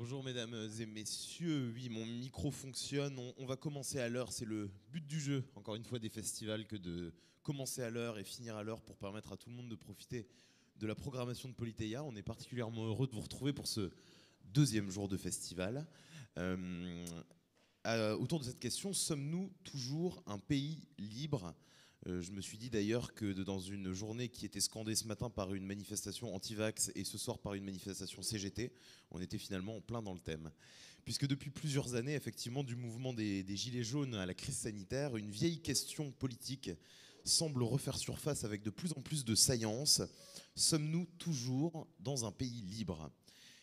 Bonjour mesdames et messieurs, oui mon micro fonctionne, on va commencer à l'heure, c'est le but du jeu, encore une fois des festivals, que de commencer à l'heure et finir à l'heure pour permettre à tout le monde de profiter de la programmation de Polyteia. On est particulièrement heureux de vous retrouver pour ce deuxième jour de festival. Autour de cette question, sommes-nous toujours un pays libre ? Je me suis dit d'ailleurs que dans une journée qui était scandée ce matin par une manifestation anti-vax et ce soir par une manifestation CGT, on était finalement en plein dans le thème. Puisque depuis plusieurs années, effectivement, du mouvement des Gilets jaunes à la crise sanitaire, une vieille question politique semble refaire surface avec de plus en plus de saillance. Sommes-nous toujours dans un pays libre ?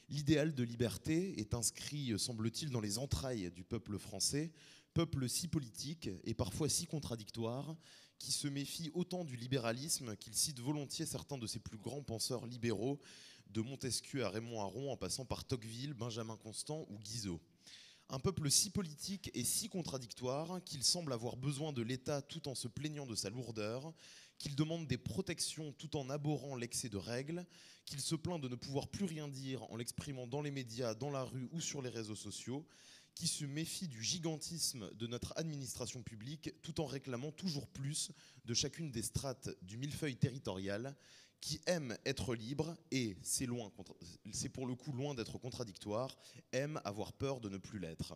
L'idéal de liberté est inscrit, semble-t-il, dans les entrailles du peuple français, peuple si politique et parfois si contradictoire, qui se méfie autant du libéralisme qu'il cite volontiers certains de ses plus grands penseurs libéraux, de Montesquieu à Raymond Aron, en passant par Tocqueville, Benjamin Constant ou Guizot. Un peuple si politique et si contradictoire qu'il semble avoir besoin de l'État tout en se plaignant de sa lourdeur, qu'il demande des protections tout en abhorrant l'excès de règles, qu'il se plaint de ne pouvoir plus rien dire en l'exprimant dans les médias, dans la rue ou sur les réseaux sociaux, qui se méfie du gigantisme de notre administration publique tout en réclamant toujours plus de chacune des strates du millefeuille territorial, qui aime être libre et, c'est pour le coup loin d'être contradictoire, aime avoir peur de ne plus l'être.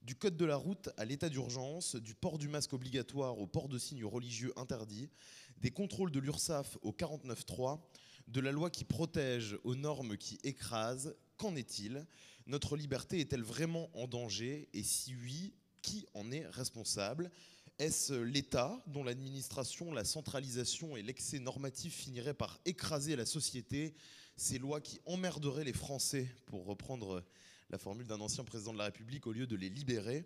Du code de la route à l'état d'urgence, du port du masque obligatoire au port de signes religieux interdits, des contrôles de l'URSSAF au 49.3, de la loi qui protège aux normes qui écrasent, qu'en est-il ? Notre liberté est-elle vraiment en danger ? Et si oui, qui en est responsable ? Est-ce l'État, dont l'administration, la centralisation et l'excès normatif finiraient par écraser la société, ces lois qui emmerderaient les Français, pour reprendre la formule d'un ancien président de la République, au lieu de les libérer ?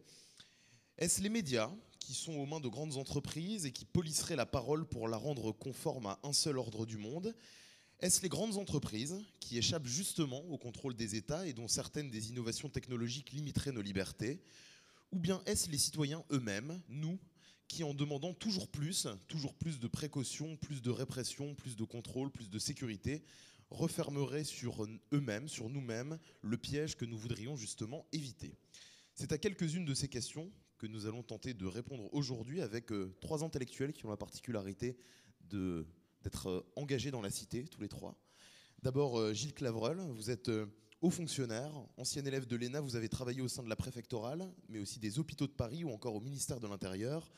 Est-ce les médias, qui sont aux mains de grandes entreprises et qui polisseraient la parole pour la rendre conforme à un seul ordre du monde ? Est-ce les grandes entreprises qui échappent justement au contrôle des États et dont certaines des innovations technologiques limiteraient nos libertés ? Ou bien est-ce les citoyens eux-mêmes, nous, qui en demandant toujours plus de précautions, plus de répression, plus de contrôle, plus de sécurité, refermeraient sur eux-mêmes, sur nous-mêmes, le piège que nous voudrions justement éviter ? C'est à quelques-unes de ces questions que nous allons tenter de répondre aujourd'hui avec trois intellectuels qui ont la particularité d'être engagés dans la cité, tous les trois. D'abord, Gilles Clavreul, vous êtes haut fonctionnaire, ancien élève de l'ENA, vous avez travaillé au sein de la préfectorale, mais aussi des hôpitaux de Paris ou encore au ministère de l'Intérieur.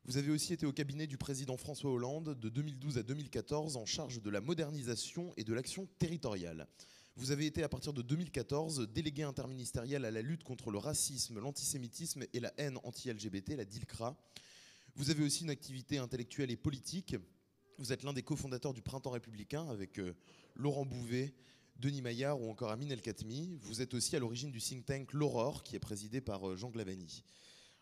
Vous avez aussi été au cabinet du président François Hollande de 2012 à 2014 en charge de la modernisation et de l'action territoriale. Vous avez été à partir de 2014 délégué interministériel à la lutte contre le racisme, l'antisémitisme et la haine anti-LGBT, la DILCRA. Vous avez aussi une activité intellectuelle et politique. Vous êtes l'un des cofondateurs du Printemps républicain avec Laurent Bouvet, Denis Maillard ou encore Amine El-Khatmi. Vous êtes aussi à l'origine du think tank L'Aurore, qui est présidé par Jean Glavany.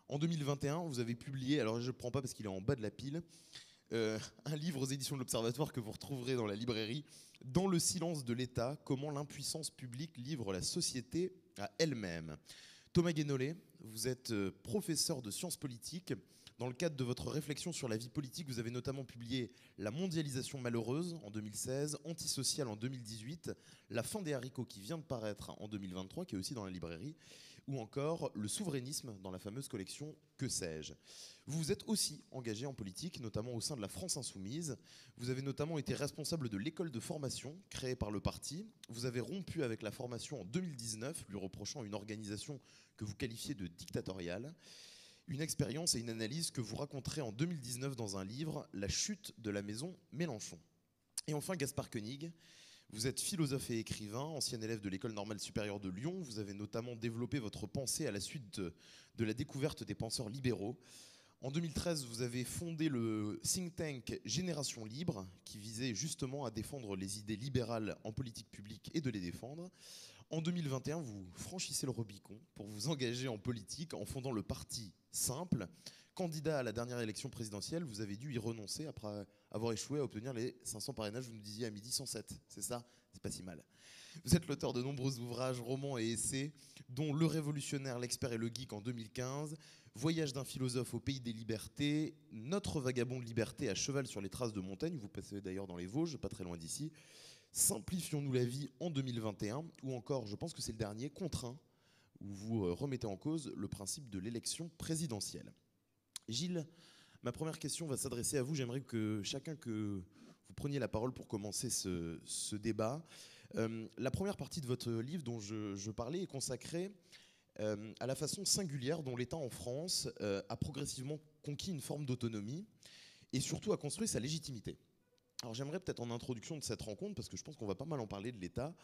En 2021, vous avez publié, alors je ne le prends pas parce qu'il est en bas de la pile, un livre aux éditions de l'Observatoire que vous retrouverez dans la librairie, Dans le silence de l'État, comment l'impuissance publique livre la société à elle-même. Thomas Guénolé, vous êtes professeur de sciences politiques. Dans le cadre de votre réflexion sur la vie politique, vous avez notamment publié La mondialisation malheureuse en 2016, Antisocial en 2018, La fin des haricots qui vient de paraître en 2023, qui est aussi dans la librairie, ou encore Le souverainisme dans la fameuse collection Que sais-je. Vous vous êtes aussi engagé en politique, notamment au sein de la France Insoumise. Vous avez notamment été responsable de l'école de formation créée par le parti. Vous avez rompu avec la formation en 2019, lui reprochant une organisation que vous qualifiez de dictatoriale. Une expérience et une analyse que vous raconterez en 2019 dans un livre, La chute de la maison Mélenchon. Et enfin, Gaspard Koenig, vous êtes philosophe et écrivain, ancien élève de l'École normale supérieure de Lyon. Vous avez notamment développé votre pensée à la suite de la découverte des penseurs libéraux. En 2013, vous avez fondé le think tank Génération Libre, qui visait justement à défendre les idées libérales en politique publique et de les défendre. En 2021, vous franchissez le Rubicon pour vous engager en politique en fondant le parti Simple. Candidat à la dernière élection présidentielle, vous avez dû y renoncer après avoir échoué à obtenir les 500 parrainages. Vous nous disiez à midi 107, c'est ça ? C'est pas si mal. Vous êtes l'auteur de nombreux ouvrages, romans et essais, dont Le Révolutionnaire, l'Expert et le Geek en 2015, Voyage d'un philosophe au pays des libertés, Notre vagabond de liberté à cheval sur les traces de Montaigne, vous passez d'ailleurs dans les Vosges, pas très loin d'ici, Simplifions-nous la vie en 2021, ou encore, je pense que c'est le dernier, Contraint, où vous remettez en cause le principe de l'élection présidentielle. Gilles, ma première question va s'adresser à vous. J'aimerais que vous preniez la parole pour commencer ce débat. La première partie de votre livre dont je parlais est consacrée à la façon singulière dont l'État en France a progressivement conquis une forme d'autonomie et surtout a construit sa légitimité. Alors j'aimerais peut-être en introduction de cette rencontre, parce que je pense qu'on va pas mal en parler de l'État,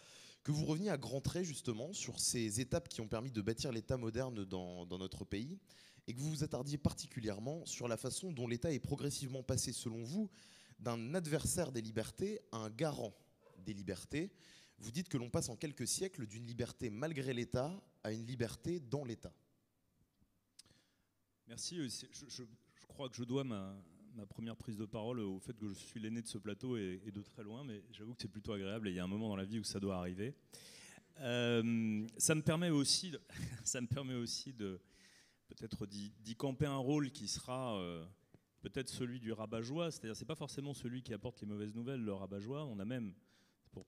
que vous reveniez à grands traits justement sur ces étapes qui ont permis de bâtir l'État moderne dans notre pays, et que vous vous attardiez particulièrement sur la façon dont l'État est progressivement passé, selon vous, d'un adversaire des libertés à un garant des libertés. Vous dites que l'on passe en quelques siècles d'une liberté malgré l'État à une liberté dans l'État. Merci. Je crois que je dois ma première prise de parole au fait que je suis l'aîné de ce plateau et de très loin, mais j'avoue que c'est plutôt agréable et il y a un moment dans la vie où ça doit arriver. Ça me permet aussi de peut-être d'y camper un rôle qui sera peut-être celui du rabat-joie, c'est-à-dire c'est pas forcément celui qui apporte les mauvaises nouvelles, le rabat-joie. On a même, pour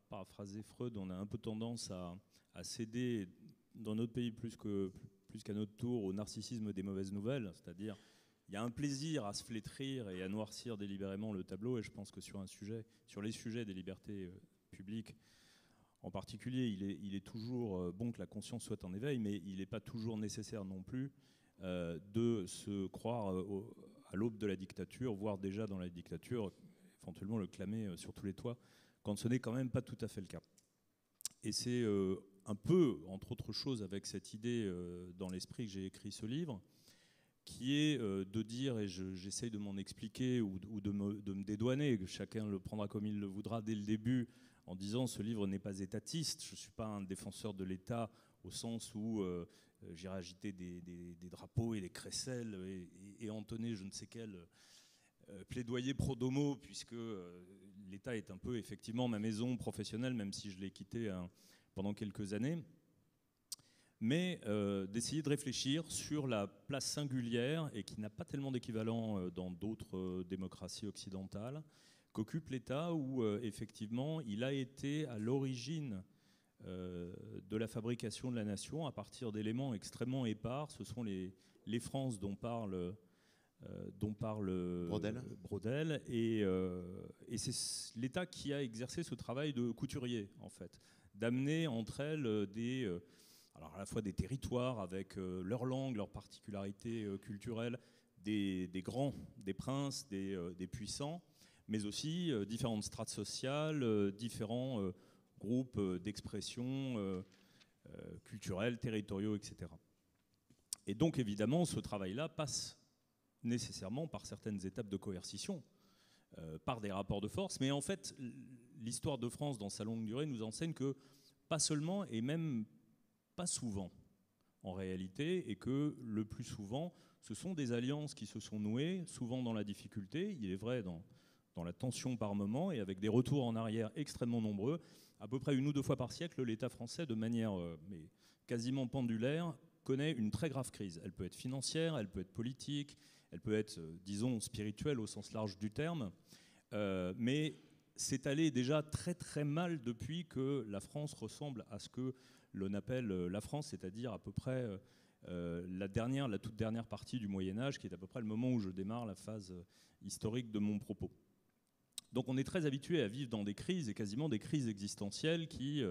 paraphraser Freud, on a un peu tendance à céder dans notre pays plus qu'à notre tour au narcissisme des mauvaises nouvelles, c'est-à-dire il y a un plaisir à se flétrir et à noircir délibérément le tableau, et je pense que sur les sujets des libertés publiques en particulier, il est toujours bon que la conscience soit en éveil, mais il n'est pas toujours nécessaire non plus de se croire à l'aube de la dictature, voire déjà dans la dictature, éventuellement le clamer sur tous les toits, quand ce n'est quand même pas tout à fait le cas. Et c'est un peu, entre autres choses, avec cette idée dans l'esprit que j'ai écrit ce livre, qui est de dire, et j'essaye de m'en expliquer ou de me dédouaner, que chacun le prendra comme il le voudra dès le début, en disant ce livre n'est pas étatiste, je ne suis pas un défenseur de l'État au sens où j'irai agiter des drapeaux et des crécelles et entonner je ne sais quel plaidoyer pro domo, puisque l'État est un peu effectivement ma maison professionnelle, même si je l'ai quitté pendant quelques années. Mais d'essayer de réfléchir sur la place singulière, et qui n'a pas tellement d'équivalent dans d'autres démocraties occidentales, qu'occupe l'État, où effectivement il a été à l'origine de la fabrication de la nation à partir d'éléments extrêmement épars. Ce sont les France dont parle Braudel, et c'est l'État qui a exercé ce travail de couturier, en fait, d'amener entre elles alors à la fois des territoires avec leur langue, leurs particularités culturelles, des grands, des princes, des puissants, mais aussi différentes strates sociales, différents groupes d'expression culturels, territoriaux, etc. Et donc évidemment, ce travail-là passe nécessairement par certaines étapes de coercition, par des rapports de force. Mais en fait, l'histoire de France, dans sa longue durée, nous enseigne que pas seulement, et même pas souvent, en réalité, et que le plus souvent, ce sont des alliances qui se sont nouées, souvent dans la difficulté, il est vrai, dans la tension par moment, et avec des retours en arrière extrêmement nombreux. À peu près 1 ou 2 fois par siècle, l'État français, de manière mais quasiment pendulaire, connaît une très grave crise. Elle peut être financière, elle peut être politique, elle peut être, disons, spirituelle au sens large du terme, mais c'est allé déjà très très mal depuis que la France ressemble à ce que l'on appelle la France, c'est-à-dire à peu près la toute dernière partie du Moyen-Âge, qui est à peu près le moment où je démarre la phase historique de mon propos. Donc on est très habitué à vivre dans des crises, et quasiment des crises existentielles, qui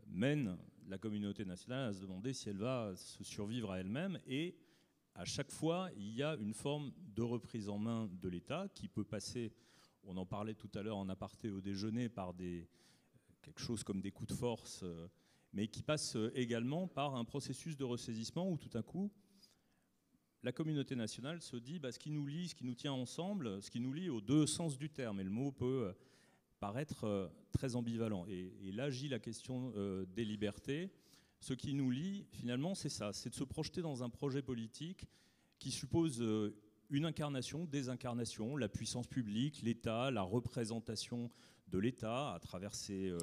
mènent la communauté nationale à se demander si elle va se survivre à elle-même, et à chaque fois, il y a une forme de reprise en main de l'État qui peut passer, on en parlait tout à l'heure en aparté au déjeuner, par quelque chose comme des coups de force, mais qui passe également par un processus de ressaisissement où tout à coup, la communauté nationale se dit ce qui nous lie, ce qui nous tient ensemble, ce qui nous lie aux deux sens du terme, et le mot peut paraître très ambivalent. Et là gît la question des libertés. Ce qui nous lie, finalement, c'est ça, c'est de se projeter dans un projet politique qui suppose une incarnation, des incarnations, la puissance publique, l'État, la représentation de l'État à travers ses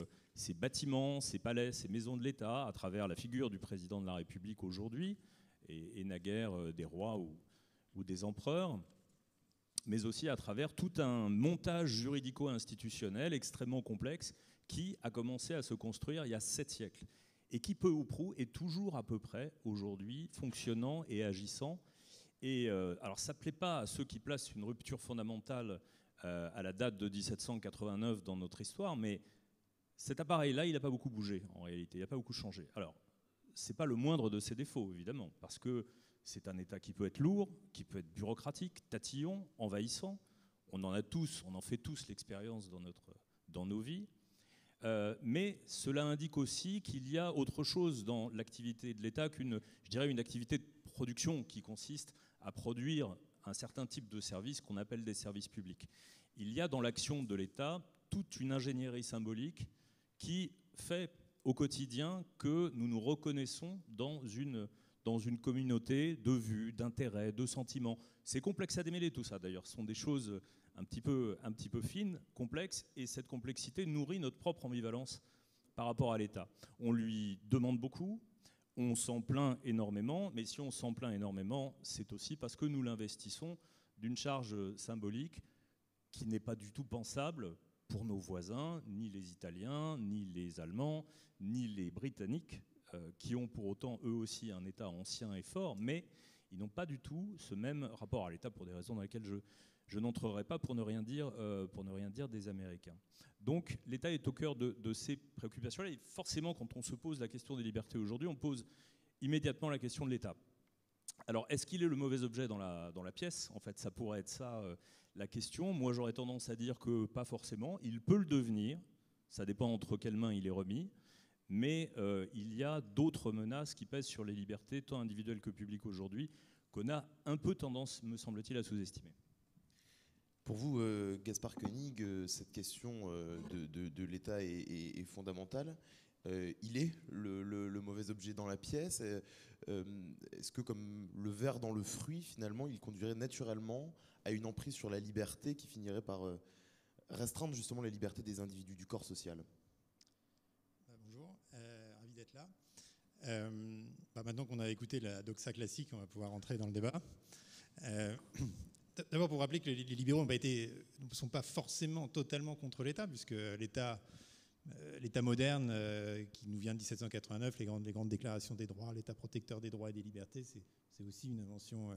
bâtiments, ses palais, ses maisons de l'État, à travers la figure du président de la République aujourd'hui, et naguère des rois ou des empereurs. mais aussi à travers tout un montage juridico-institutionnel extrêmement complexe qui a commencé à se construire il y a 7 siècles et qui, peu ou prou, est toujours à peu près aujourd'hui fonctionnant et agissant. Et alors ça ne plaît pas à ceux qui placent une rupture fondamentale à la date de 1789 dans notre histoire, mais cet appareil-là, il n'a pas beaucoup bougé en réalité, il n'a pas beaucoup changé. Alors, ce n'est pas le moindre de ses défauts, évidemment, parce que c'est un État qui peut être lourd, qui peut être bureaucratique, tatillon, envahissant. On en fait tous l'expérience dans nos vies. Mais cela indique aussi qu'il y a autre chose dans l'activité de l'État qu'une activité de production qui consiste à produire un certain type de services qu'on appelle des services publics. Il y a dans l'action de l'État toute une ingénierie symbolique qui fait au quotidien que nous nous reconnaissons dans une communauté de vues, d'intérêts, de sentiments. C'est complexe à démêler tout ça d'ailleurs, ce sont des choses un petit peu fines, complexes, et cette complexité nourrit notre propre ambivalence par rapport à l'État. On lui demande beaucoup, on s'en plaint énormément, mais si on s'en plaint énormément, c'est aussi parce que nous l'investissons d'une charge symbolique qui n'est pas du tout pensable pour nos voisins, ni les Italiens, ni les Allemands, ni les Britanniques, qui ont pour autant eux aussi un État ancien et fort, mais ils n'ont pas du tout ce même rapport à l'État pour des raisons dans lesquelles je n'entrerai pas pour ne rien dire des Américains. Donc l'État est au cœur de ces préoccupations-là, et forcément quand on se pose la question des libertés aujourd'hui, on pose immédiatement la question de l'État. Alors est-ce qu'il est le mauvais objet dans la pièce ? En fait, ça pourrait être ça la question. Moi j'aurais tendance à dire que pas forcément, il peut le devenir, ça dépend entre quelles mains il est remis, mais il y a d'autres menaces qui pèsent sur les libertés, tant individuelles que publiques aujourd'hui, qu'on a un peu tendance, me semble-t-il, à sous-estimer. Pour vous, Gaspard Koenig, cette question de l'État est fondamentale. Il est le mauvais objet dans la pièce. Est-ce que, comme le ver dans le fruit, finalement, il conduirait naturellement à une emprise sur la liberté qui finirait par restreindre justement la liberté des individus, du corps social ? Bonjour, ravi d'être là. Maintenant qu'on a écouté la doxa classique, on va pouvoir entrer dans le débat. D'abord, pour rappeler que les libéraux ne sont pas forcément totalement contre l'État, puisque l'État moderne qui nous vient de 1789, les grandes déclarations des droits, l'État protecteur des droits et des libertés, c'est aussi une invention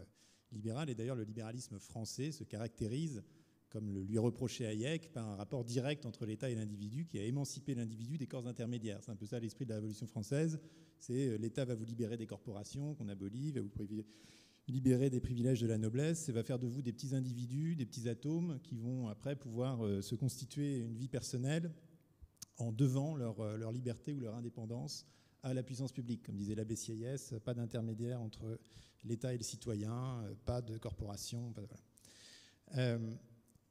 libérale. Et d'ailleurs, le libéralisme français se caractérise, comme le lui reprochait Hayek, par un rapport direct entre l'État et l'individu qui a émancipé l'individu des corps intermédiaires. C'est un peu ça l'esprit de la Révolution française. C'est l'État va vous libérer des corporations qu'on abolit, va vous libérer des privilèges de la noblesse, et va faire de vous des petits individus, des petits atomes qui vont après pouvoir se constituer une vie personnelle en devant leur liberté ou leur indépendance à la puissance publique. Comme disait l'abbé Sieyès, pas d'intermédiaire entre l'État et le citoyen, pas de corporation. Voilà.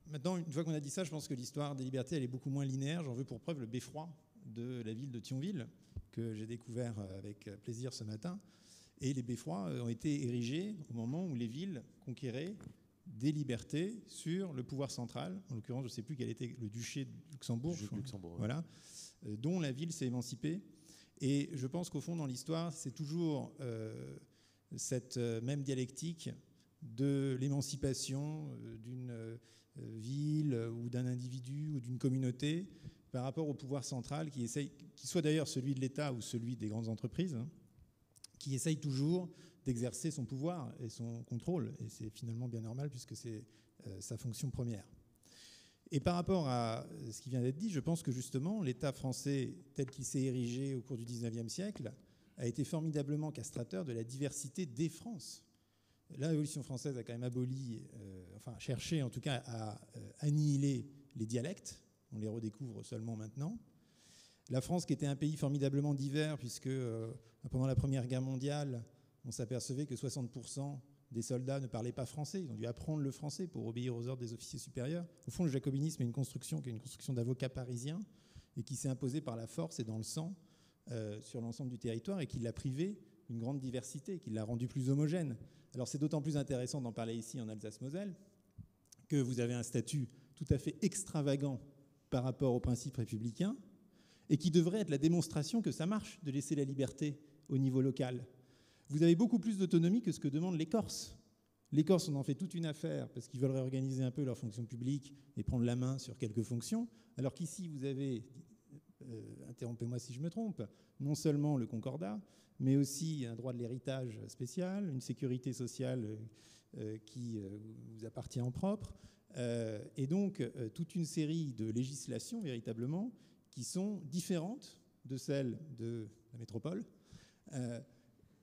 Maintenant, une fois qu'on a dit ça, je pense que l'histoire des libertés elle est beaucoup moins linéaire. J'en veux pour preuve le beffroi de la ville de Thionville, que j'ai découvert avec plaisir ce matin. Et les beffrois ont été érigés au moment où les villes conquéraient des libertés sur le pouvoir central. En l'occurrence, je ne sais plus quel était le duché de Luxembourg. Voilà, dont la ville s'est émancipée. Et je pense qu'au fond, dans l'histoire, c'est toujours cette même dialectique de l'émancipation d'une ville ou d'un individu ou d'une communauté par rapport au pouvoir central qui soit d'ailleurs celui de l'État ou celui des grandes entreprises, qui essaye toujours d'exercer son pouvoir et son contrôle. Et c'est finalement bien normal puisque c'est sa fonction première. Et par rapport à ce qui vient d'être dit, je pense que justement l'État français tel qu'il s'est érigé au cours du XIXe siècle a été formidablement castrateur de la diversité des Frances. La Révolution française a quand même cherché en tout cas à annihiler les dialectes. On les redécouvre seulement maintenant. La France, qui était un pays formidablement divers, puisque pendant la Première Guerre mondiale, on s'apercevait que 60% des soldats ne parlaient pas français. Ils ont dû apprendre le français pour obéir aux ordres des officiers supérieurs. Au fond, le jacobinisme est une construction d'avocats parisiens et qui s'est imposée par la force et dans le sang sur l'ensemble du territoire et qui l'a privé d'une grande diversité, qui l'a rendu plus homogène. Alors c'est d'autant plus intéressant d'en parler ici en Alsace-Moselle que vous avez un statut tout à fait extravagant par rapport aux principes républicains et qui devrait être la démonstration que ça marche de laisser la liberté au niveau local. Vous avez beaucoup plus d'autonomie que ce que demandent les Corses. Les Corses, on en fait toute une affaire parce qu'ils veulent réorganiser un peu leur fonction publique et prendre la main sur quelques fonctions, alors qu'ici, vous avez, interrompez-moi si je me trompe, non seulement le concordat, mais aussi un droit de l'héritage spécial, une sécurité sociale qui vous appartient en propre, et donc toute une série de législations véritablement qui sont différentes de celles de la métropole.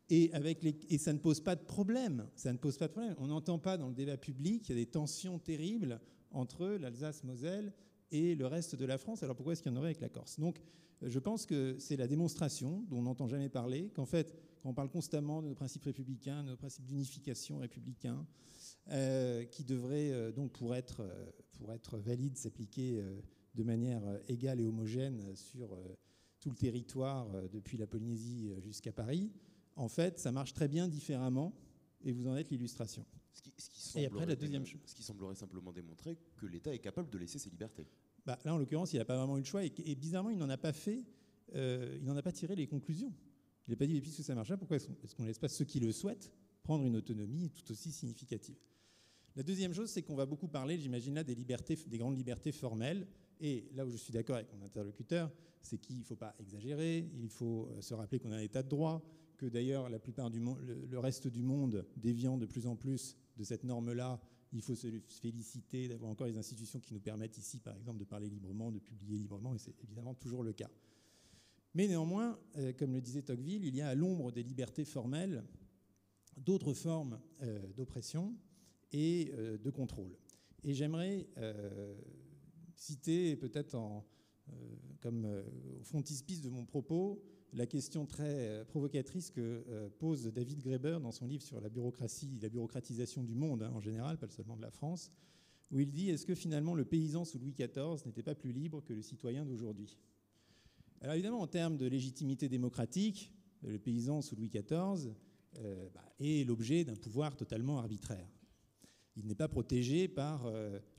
Et ça ne pose pas de problème. Ça ne pose pas de problème. On n'entend pas dans le débat public qu'il y a des tensions terribles entre l'Alsace-Moselle et le reste de la France. Alors pourquoi est-ce qu'il y en aurait avec la Corse? Donc je pense que c'est la démonstration dont on n'entend jamais parler, qu'en fait, quand on parle constamment de nos principes républicains, de nos principes d'unification républicains, qui devraient donc pour être valides s'appliquer de manière égale et homogène sur tout le territoire, depuis la Polynésie jusqu'à Paris, en fait, ça marche très bien différemment, et vous en êtes l'illustration. Et après, la deuxième chose. Ce qui semblerait simplement démontrer que l'État est capable de laisser ses libertés. Bah, là, en l'occurrence, il n'a pas vraiment eu le choix, et bizarrement, il n'en a pas fait, il n'en a pas tiré les conclusions. Il n'a pas dit, puisque ça marche là, pourquoi est-ce qu'on ne laisse pas ceux qui le souhaitent prendre une autonomie tout aussi significative? La deuxième chose, c'est qu'on va beaucoup parler, j'imagine là, des grandes libertés formelles. Et là où je suis d'accord avec mon interlocuteur, c'est qu'il ne faut pas exagérer, il faut se rappeler qu'on a un état de droit, que d'ailleurs la plupart du monde, le reste du monde déviant de plus en plus de cette norme-là, il faut se féliciter d'avoir encore les institutions qui nous permettent ici, par exemple, de parler librement, de publier librement, et c'est évidemment toujours le cas. Mais néanmoins, comme le disait Tocqueville, il y a à l'ombre des libertés formelles d'autres formes d'oppression et de contrôle. Et j'aimerais citer, peut-être comme au frontispice de mon propos, la question très provocatrice que pose David Graeber dans son livre sur la bureaucratie, la bureaucratisation du monde en général, pas seulement de la France, où il dit « Est-ce que finalement le paysan sous Louis XIV n'était pas plus libre que le citoyen d'aujourd'hui ?» Alors évidemment, en termes de légitimité démocratique, le paysan sous Louis XIV est l'objet d'un pouvoir totalement arbitraire. Il n'est pas protégé par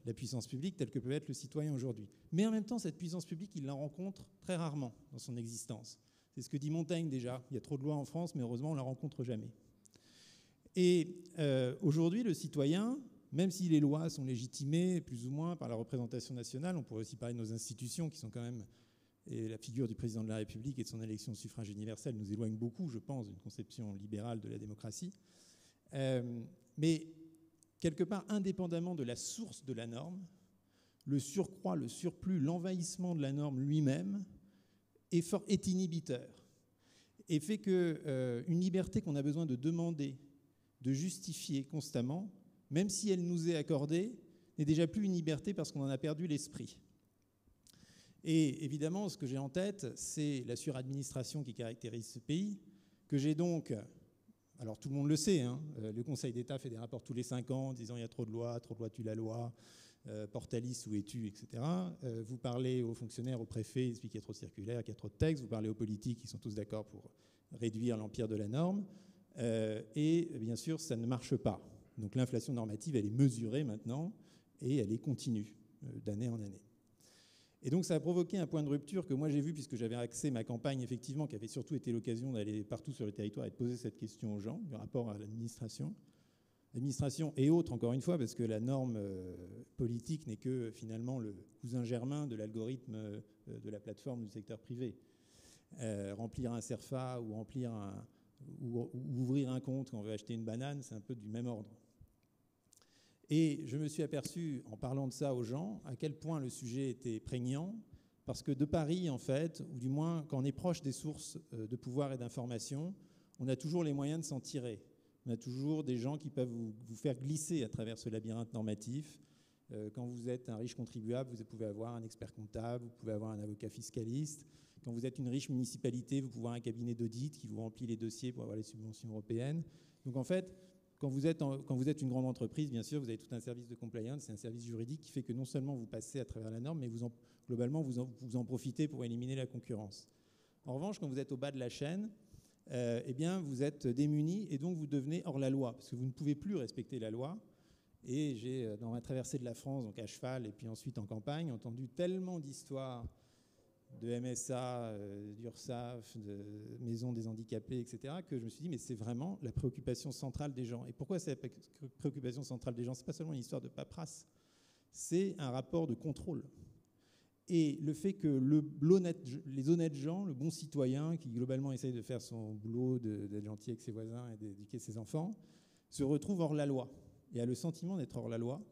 la puissance publique telle que peut être le citoyen aujourd'hui. Mais en même temps, cette puissance publique, il la rencontre très rarement dans son existence. C'est ce que dit Montaigne déjà. Il y a trop de lois en France, mais heureusement, on ne la rencontre jamais. Et aujourd'hui, le citoyen, même si les lois sont légitimées plus ou moins par la représentation nationale, on pourrait aussi parler de nos institutions qui sont quand même... Et la figure du président de la République et de son élection au suffrage universel nous éloigne beaucoup, je pense, d'une conception libérale de la démocratie. Mais quelque part, indépendamment de la source de la norme, le surcroît, le surplus, l'envahissement de la norme lui-même est inhibiteur et fait qu'une liberté qu'on a besoin de demander, de justifier constamment, même si elle nous est accordée, n'est déjà plus une liberté parce qu'on en a perdu l'esprit. Et évidemment, ce que j'ai en tête, c'est la suradministration qui caractérise ce pays, que j'ai donc... Alors tout le monde le sait, hein, le Conseil d'État fait des rapports tous les 5 ans disant il y a trop de lois tue la loi, Portalis, où es-tu, etc. Vous parlez aux fonctionnaires, aux préfets, ils expliquent qu'il y a trop de circulaires, qu'il y a trop de textes. Vous parlez aux politiques, ils sont tous d'accord pour réduire l'empire de la norme. Et bien sûr, ça ne marche pas. Donc l'inflation normative, elle est mesurée maintenant et elle est continue d'année en année. Et donc ça a provoqué un point de rupture que moi j'ai vu, puisque j'avais axé ma campagne, effectivement, qui avait surtout été l'occasion d'aller partout sur le territoire et de poser cette question aux gens, du rapport à l'administration. L'administration et autres, encore une fois, parce que la norme politique n'est que finalement le cousin germain de l'algorithme de la plateforme du secteur privé. Remplir un CERFA ou ouvrir un compte quand on veut acheter une banane, c'est un peu du même ordre. Et je me suis aperçu, en parlant de ça aux gens, à quel point le sujet était prégnant, parce que de Paris, en fait, ou du moins quand on est proche des sources de pouvoir et d'information, on a toujours les moyens de s'en tirer. On a toujours des gens qui peuvent vous faire glisser à travers ce labyrinthe normatif. Quand vous êtes un riche contribuable, vous pouvez avoir un expert comptable, vous pouvez avoir un avocat fiscaliste. Quand vous êtes une riche municipalité, vous pouvez avoir un cabinet d'audit qui vous remplit les dossiers pour avoir les subventions européennes. Donc en fait, quand vous êtes une grande entreprise, bien sûr, vous avez tout un service de compliance, c'est un service juridique qui fait que non seulement vous passez à travers la norme, mais globalement, vous en profitez pour éliminer la concurrence. En revanche, quand vous êtes au bas de la chaîne, eh bien, vous êtes démunis et donc vous devenez hors la loi, parce que vous ne pouvez plus respecter la loi. Et j'ai, dans ma traversée de la France, donc à cheval et puis ensuite en campagne, entendu tellement d'histoires de MSA, d'URSSAF, de Maison des handicapés, etc., que je me suis dit, mais c'est vraiment la préoccupation centrale des gens. Et pourquoi c'est la préoccupation centrale des gens? C'est pas seulement une histoire de paperasse, c'est un rapport de contrôle. Et le fait que les honnêtes gens, le bon citoyen qui globalement essaye de faire son boulot, d'être gentil avec ses voisins et d'éduquer ses enfants, se retrouve hors la loi et a le sentiment d'être hors la loi,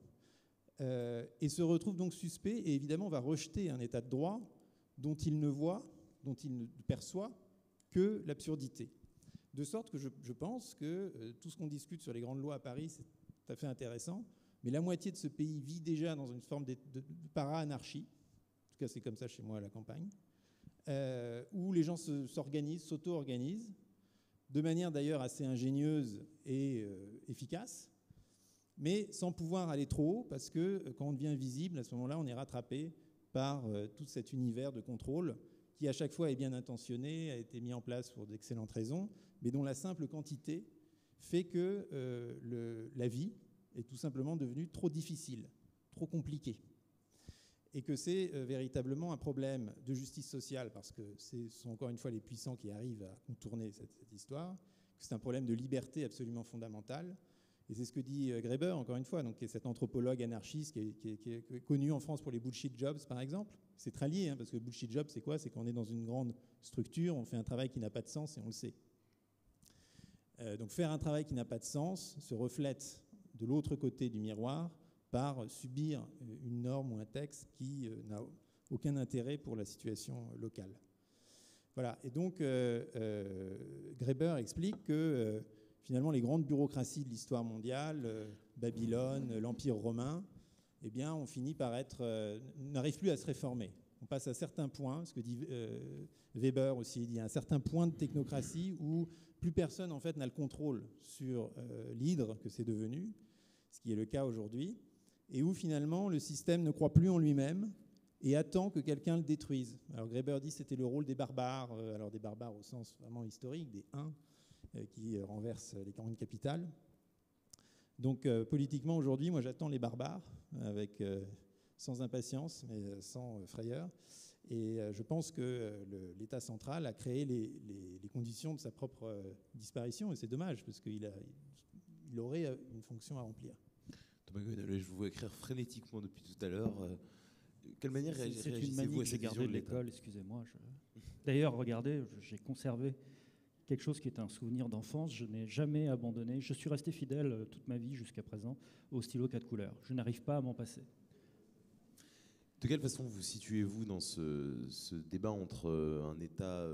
et se retrouve donc suspect, et évidemment va rejeter un état de droit dont il ne voit, dont il ne perçoit que l'absurdité. De sorte que je pense que tout ce qu'on discute sur les grandes lois à Paris, c'est tout à fait intéressant, mais la moitié de ce pays vit déjà dans une forme de para-anarchie. En tout cas, c'est comme ça chez moi à la campagne, où les gens s'organisent, s'auto-organisent, de manière d'ailleurs assez ingénieuse et efficace, mais sans pouvoir aller trop haut, parce que quand on devient visible, à ce moment-là, on est rattrapé par tout cet univers de contrôle qui, à chaque fois, est bien intentionné, a été mis en place pour d'excellentes raisons, mais dont la simple quantité fait que la vie est tout simplement devenue trop difficile, trop compliquée. Et que c'est véritablement un problème de justice sociale, parce que ce sont encore une fois les puissants qui arrivent à contourner cette histoire, que c'est un problème de liberté absolument fondamental. Et c'est ce que dit Graeber, encore une fois, donc, qui est cet anthropologue anarchiste qui est connu en France pour les bullshit jobs, par exemple. C'est très lié, hein, parce que bullshit job, c'est quoi? C'est qu'on est dans une grande structure, on fait un travail qui n'a pas de sens et on le sait. Donc faire un travail qui n'a pas de sens se reflète de l'autre côté du miroir par subir une norme ou un texte qui n'a aucun intérêt pour la situation locale. Voilà. Et donc, Graeber explique que finalement, les grandes bureaucraties de l'histoire mondiale, Babylone, l'Empire romain, eh bien, on finit par n'arrive plus à se réformer. On passe à certains points, ce que dit Weber aussi, il dit, à un certain point de technocratie où plus personne, en fait, n'a le contrôle sur l'hydre que c'est devenu, ce qui est le cas aujourd'hui, et où finalement le système ne croit plus en lui-même et attend que quelqu'un le détruise. Alors Graeber dit que c'était le rôle des barbares, alors des barbares au sens vraiment historique, des Huns, qui renversent les grandes capitales. Donc politiquement aujourd'hui, moi j'attends les barbares sans impatience, mais sans frayeur. Et je pense que l'État central a créé les conditions de sa propre disparition, et c'est dommage, parce qu'il aurait une fonction à remplir. Thomas Gonnelet, je vous vois écrire frénétiquement depuis tout à l'heure. Quelle manière réagissez-vous à que j'ai cette gardée vision de de l'État? l'école, excusez-moi. D'ailleurs, regardez, j'ai conservé quelque chose qui est un souvenir d'enfance. Je n'ai jamais abandonné. Je suis resté fidèle toute ma vie jusqu'à présent au stylo 4 couleurs. Je n'arrive pas à m'en passer. De quelle façon vous situez-vous dans ce débat entre un État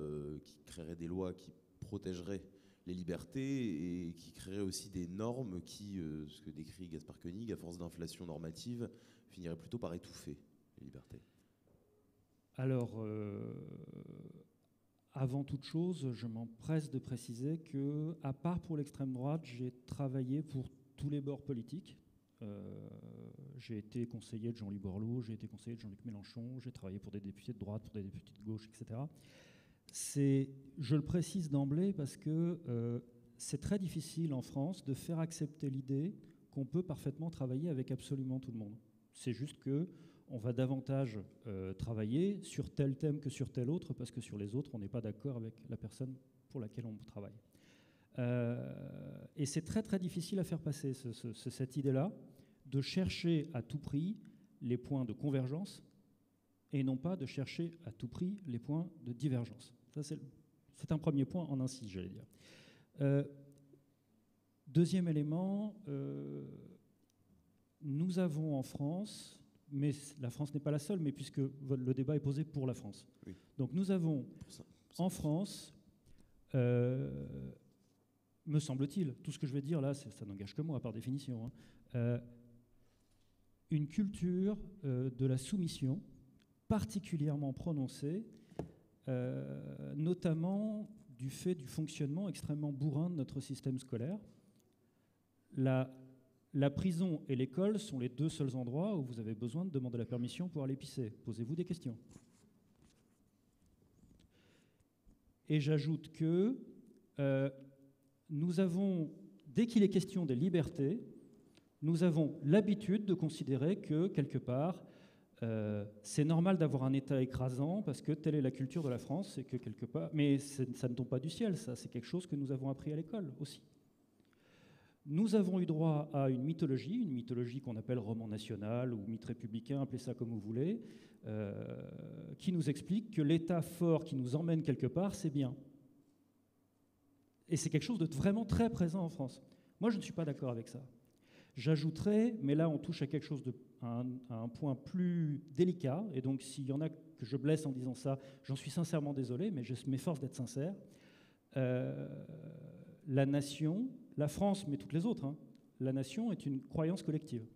qui créerait des lois qui protégeraient les libertés et qui créerait aussi des normes qui, ce que décrit Gaspard Koenig, à force d'inflation normative, finiraient plutôt par étouffer les libertés? Alors, avant toute chose, je m'empresse de préciser que, à part pour l'extrême droite, j'ai travaillé pour tous les bords politiques. J'ai été conseiller de Jean-Louis Borloo, j'ai été conseiller de Jean-Luc Mélenchon, j'ai travaillé pour des députés de droite, pour des députés de gauche, etc. Je le précise d'emblée parce que c'est très difficile en France de faire accepter l'idée qu'on peut parfaitement travailler avec absolument tout le monde. C'est juste qu'on va davantage travailler sur tel thème que sur tel autre, parce que sur les autres, on n'est pas d'accord avec la personne pour laquelle on travaille. Et c'est très très difficile à faire passer cette idée-là, de chercher à tout prix les points de convergence et non pas de chercher à tout prix les points de divergence. Ça, c'est un premier point en ainsi, j'allais dire. Deuxième élément, nous avons en France, mais la France n'est pas la seule, mais puisque le débat est posé pour la France. Oui. Donc nous avons en France, me semble-t-il, tout ce que je vais dire là, ça n'engage que moi par définition, hein, une culture de la soumission particulièrement prononcée, notamment du fait du fonctionnement extrêmement bourrin de notre système scolaire. La prison et l'école sont les deux seuls endroits où vous avez besoin de demander la permission pour aller pisser. Posez-vous des questions. Et j'ajoute que nous avons, dès qu'il est question des libertés, nous avons l'habitude de considérer que, quelque part, C'est normal d'avoir un État écrasant parce que telle est la culture de la France et que quelque part, mais ça ne tombe pas du ciel, ça, c'est quelque chose que nous avons appris à l'école aussi. Nous avons eu droit à une mythologie qu'on appelle roman national ou mythe républicain, appelez ça comme vous voulez, qui nous explique que l'État fort qui nous emmène quelque part, c'est bien. Et c'est quelque chose de vraiment très présent en France. Moi, je ne suis pas d'accord avec ça. J'ajouterais, mais là on touche à quelque chose à un point plus délicat, et donc s'il y en a que je blesse en disant ça, j'en suis sincèrement désolé, mais je m'efforce d'être sincère. La nation, la France, mais toutes les autres, hein, la nation est une croyance collective.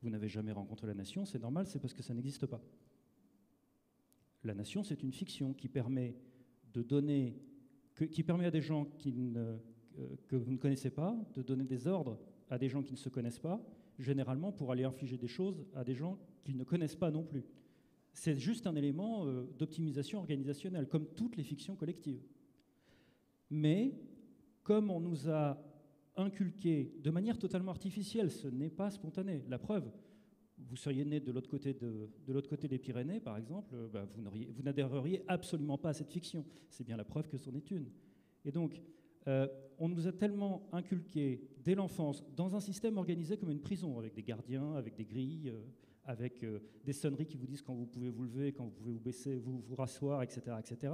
Vous n'avez jamais rencontré la nation, c'est normal, c'est parce que ça n'existe pas. La nation, c'est une fiction qui permet de donner, qui permet à des gens que vous ne connaissez pas de donner des ordres à des gens qui ne se connaissent pas, généralement pour aller infliger des choses à des gens qu'ils ne connaissent pas non plus. C'est juste un élément d'optimisation organisationnelle, comme toutes les fictions collectives. Mais comme on nous a inculqué de manière totalement artificielle, ce n'est pas spontané. La preuve, vous seriez né de l'autre côté des Pyrénées, par exemple, vous n'adhéreriez absolument pas à cette fiction. C'est bien la preuve que c'en est une. Et donc, on nous a tellement inculqué dès l'enfance dans un système organisé comme une prison, avec des gardiens, avec des grilles, avec des sonneries qui vous disent quand vous pouvez vous lever, quand vous pouvez vous baisser, vous rasseoir, etc., etc.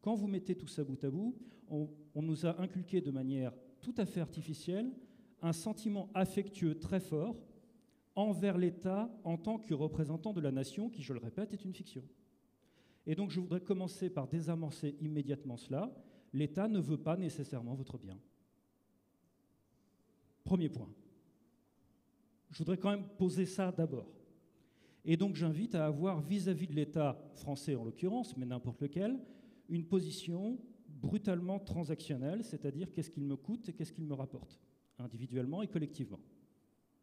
Quand vous mettez tout ça bout à bout, on nous a inculqué de manière tout à fait artificielle un sentiment affectueux très fort envers l'État en tant que représentant de la nation, qui, je le répète, est une fiction. Et donc je voudrais commencer par désamorcer immédiatement cela. L'État ne veut pas nécessairement votre bien. Premier point. Je voudrais quand même poser ça d'abord. Et donc j'invite à avoir vis-à-vis de l'État français en l'occurrence, mais n'importe lequel, une position brutalement transactionnelle, c'est-à-dire qu'est-ce qu'il me coûte et qu'est-ce qu'il me rapporte, individuellement et collectivement.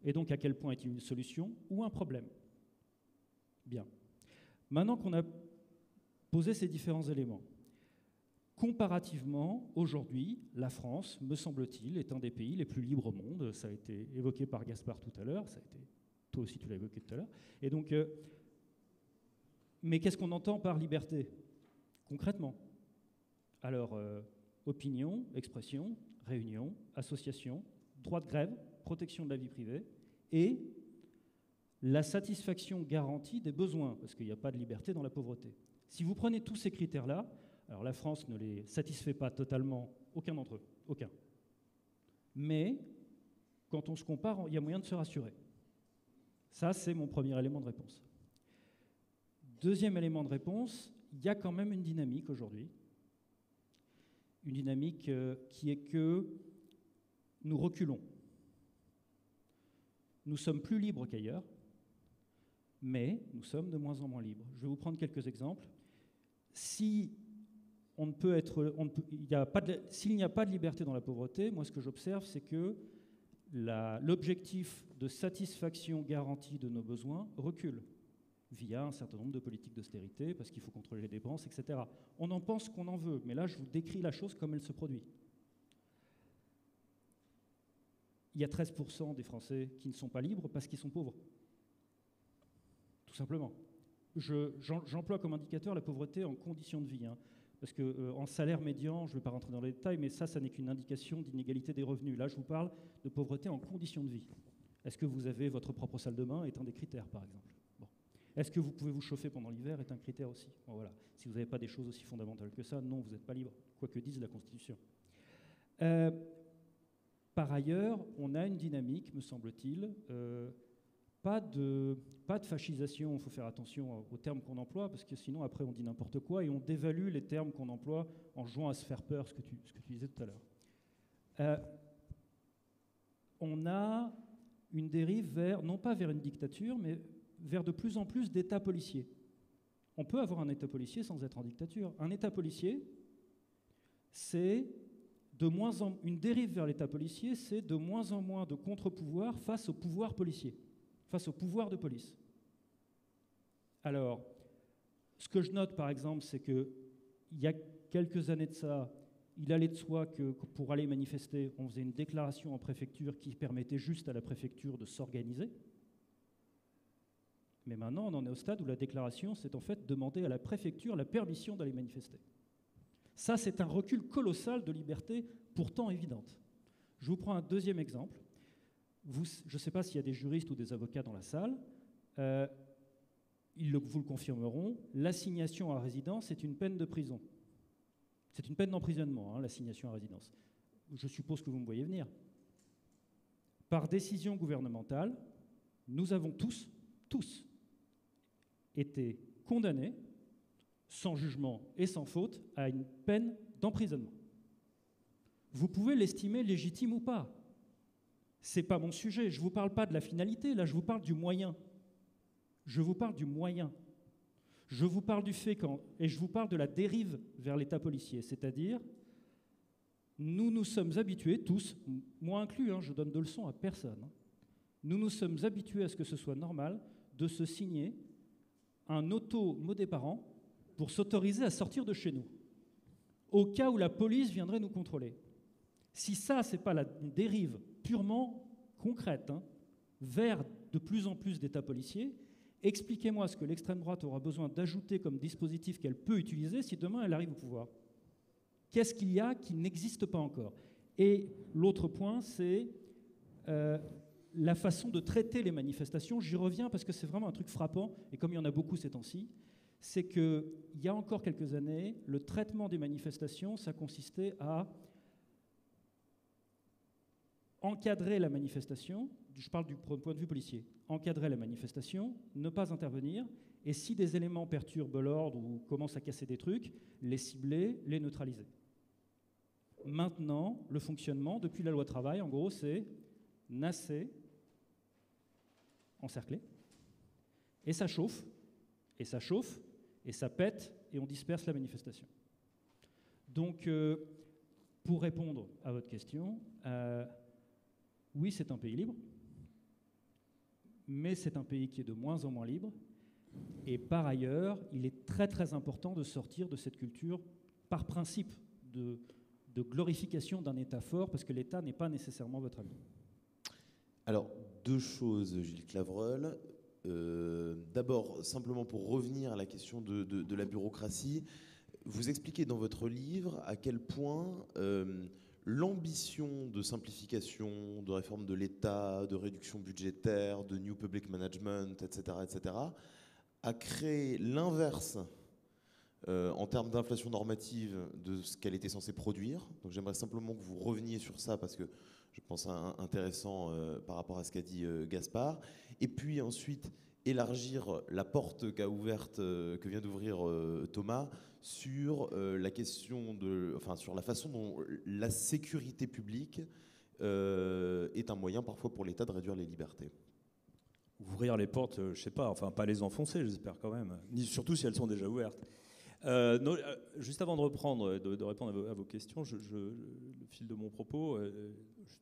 Et donc à quel point est-il une solution ou un problème? Bien. Maintenant qu'on a posé ces différents éléments, comparativement, aujourd'hui, la France, me semble-t-il, est un des pays les plus libres au monde. Ça a été évoqué par Gaspard tout à l'heure, toi aussi tu l'as évoqué tout à l'heure. Et donc, mais qu'est-ce qu'on entend par liberté, concrètement? Alors, opinion, expression, réunion, association, droit de grève, protection de la vie privée et la satisfaction garantie des besoins, parce qu'il n'y a pas de liberté dans la pauvreté. Si vous prenez tous ces critères-là, alors la France ne les satisfait pas totalement, aucun d'entre eux, aucun. Mais quand on se compare, il y a moyen de se rassurer. Ça, c'est mon premier élément de réponse. Deuxième élément de réponse, il y a quand même une dynamique aujourd'hui. Une dynamique qui est que nous reculons. Nous sommes plus libres qu'ailleurs, mais nous sommes de moins en moins libres. Je vais vous prendre quelques exemples. S'il n'y a pas de liberté dans la pauvreté, moi ce que j'observe, c'est que l'objectif de satisfaction garantie de nos besoins recule via un certain nombre de politiques d'austérité, parce qu'il faut contrôler les dépenses, etc. On en pense qu'on en veut, mais là je vous décris la chose comme elle se produit. Il y a 13% des Français qui ne sont pas libres parce qu'ils sont pauvres. Tout simplement. J'emploie comme indicateur la pauvreté en conditions de vie, hein, parce qu'en salaire médian, je ne vais pas rentrer dans les détails, mais ça n'est qu'une indication d'inégalité des revenus. Là, je vous parle de pauvreté en conditions de vie. Est-ce que vous avez votre propre salle de bain est un des critères, par exemple. Bon. Est-ce que vous pouvez vous chauffer pendant l'hiver est un critère aussi. Bon, voilà. Si vous n'avez pas des choses aussi fondamentales que ça, non, vous n'êtes pas libre, quoi que dise la Constitution. Par ailleurs, on a une dynamique, me semble-t-il, pas de fascisation, il faut faire attention aux termes qu'on emploie, parce que sinon après on dit n'importe quoi et on dévalue les termes qu'on emploie en jouant à se faire peur, ce que tu disais tout à l'heure. On a une dérive non pas vers une dictature, mais vers de plus en plus d'États policiers. On peut avoir un État policier sans être en dictature. Un État policier, c'est une dérive vers l'État policier, c'est de moins en moins de contre-pouvoir face au pouvoir policier, face au pouvoir de police. Alors, ce que je note par exemple, c'est qu'il y a quelques années de ça, il allait de soi que pour aller manifester, on faisait une déclaration en préfecture qui permettait juste à la préfecture de s'organiser. Mais maintenant, on en est au stade où la déclaration, c'est en fait demander à la préfecture la permission d'aller manifester. Ça, c'est un recul colossal de liberté, pourtant évidente. Je vous prends un deuxième exemple. Je ne sais pas s'il y a des juristes ou des avocats dans la salle. Vous le confirmeront, l'assignation à résidence est une peine de prison. C'est une peine d'emprisonnement, hein, l'assignation à résidence. Je suppose que vous me voyez venir. Par décision gouvernementale, nous avons tous été condamnés, sans jugement et sans faute, à une peine d'emprisonnement. Vous pouvez l'estimer légitime ou pas. Ce n'est pas mon sujet. Je ne vous parle pas de la finalité, là, je vous parle du moyen. Je vous parle du moyen. Je vous parle du fait et je vous parle de la dérive vers l'État policier, c'est-à-dire, nous nous sommes habitués, tous, moi inclus, hein, je donne de leçons à personne, hein, nous nous sommes habitués à ce que ce soit normal de se signer un auto-mot des parents pour s'autoriser à sortir de chez nous, au cas où la police viendrait nous contrôler. Si ça, ce n'est pas une dérive purement concrète, hein, vers de plus en plus d'États policiers, expliquez-moi ce que l'extrême droite aura besoin d'ajouter comme dispositif qu'elle peut utiliser si demain elle arrive au pouvoir. Qu'est-ce qu'il y a qui n'existe pas encore? Et l'autre point, c'est la façon de traiter les manifestations. J'y reviens parce que c'est vraiment un truc frappant, et comme il y en a beaucoup ces temps-ci, c'est qu'il y a encore quelques années, le traitement des manifestations, ça consistait à encadrer la manifestation, je parle du point de vue policier, encadrer la manifestation, ne pas intervenir, et si des éléments perturbent l'ordre ou commencent à casser des trucs, les cibler, les neutraliser. Maintenant, le fonctionnement, depuis la loi travail, en gros, c'est nasser, encercler, et ça chauffe, et ça chauffe, et ça pète, et on disperse la manifestation. Donc, pour répondre à votre question, oui, c'est un pays libre, mais c'est un pays qui est de moins en moins libre. Et par ailleurs, il est très très important de sortir de cette culture, par principe, de glorification d'un État fort, parce que l'État n'est pas nécessairement votre ami. Alors, deux choses, Gilles Clavreul. D'abord, simplement pour revenir à la question de la bureaucratie, vous expliquez dans votre livre à quel point l'ambition de simplification, de réforme de l'État, de réduction budgétaire, de New Public Management, etc., a créé l'inverse en termes d'inflation normative de ce qu'elle était censée produire. Donc j'aimerais simplement que vous reveniez sur ça parce que je pense intéressant par rapport à ce qu'a dit Gaspard. Et puis ensuite, élargir la porte que vient d'ouvrir Thomas sur la question sur la façon dont la sécurité publique est un moyen parfois pour l'État de réduire les libertés. Ouvrir les portes, je ne sais pas, enfin pas les enfoncer, j'espère quand même, surtout si elles sont déjà ouvertes. Juste avant de reprendre, de répondre à vos questions, le fil de mon propos,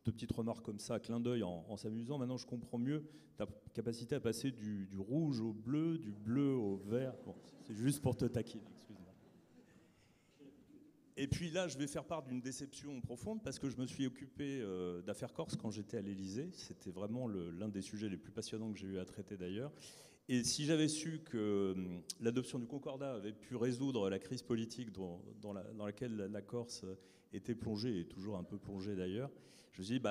deux petites remarques comme ça, clin d'œil en s'amusant. Maintenant, je comprends mieux ta capacité à passer du rouge au bleu, du bleu au vert. Bon, c'est juste pour te taquiner, excuse-moi. Et puis là, je vais faire part d'une déception profonde parce que je me suis occupé d'affaires corse quand j'étais à l'Élysée. C'était vraiment l'un des sujets les plus passionnants que j'ai eu à traiter d'ailleurs. Et si j'avais su que l'adoption du Concordat avait pu résoudre la crise politique dans laquelle la Corse était plongée, et toujours un peu plongée d'ailleurs, je me suis dit,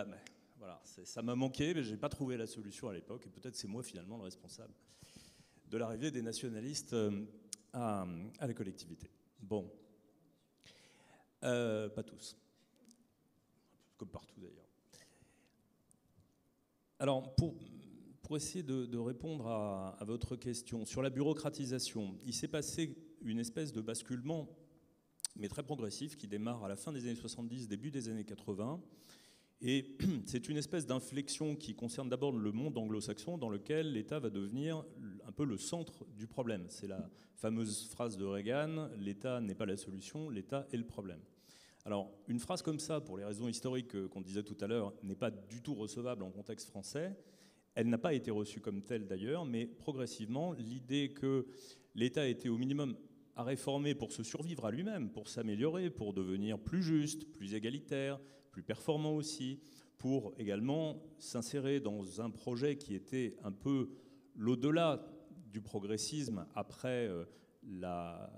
voilà, ça m'a manqué, mais je n'ai pas trouvé la solution à l'époque, et peut-être c'est moi finalement le responsable de l'arrivée des nationalistes à la collectivité. Bon. Pas tous. Comme partout d'ailleurs. Alors, pour essayer de répondre à votre question, sur la bureaucratisation, il s'est passé une espèce de basculement, mais très progressif, qui démarre à la fin des années 70, début des années 80. Et c'est une espèce d'inflexion qui concerne d'abord le monde anglo-saxon, dans lequel l'État va devenir un peu le centre du problème. C'est la fameuse phrase de Reagan, « l'État n'est pas la solution, l'État est le problème ». Alors, une phrase comme ça, pour les raisons historiques qu'on disait tout à l'heure, n'est pas du tout recevable en contexte français. Elle n'a pas été reçue comme telle d'ailleurs, mais progressivement, l'idée que l'État était au minimum à réformer pour se survivre à lui-même, pour s'améliorer, pour devenir plus juste, plus égalitaire, plus performant aussi, pour également s'insérer dans un projet qui était un peu l'au-delà du progressisme après la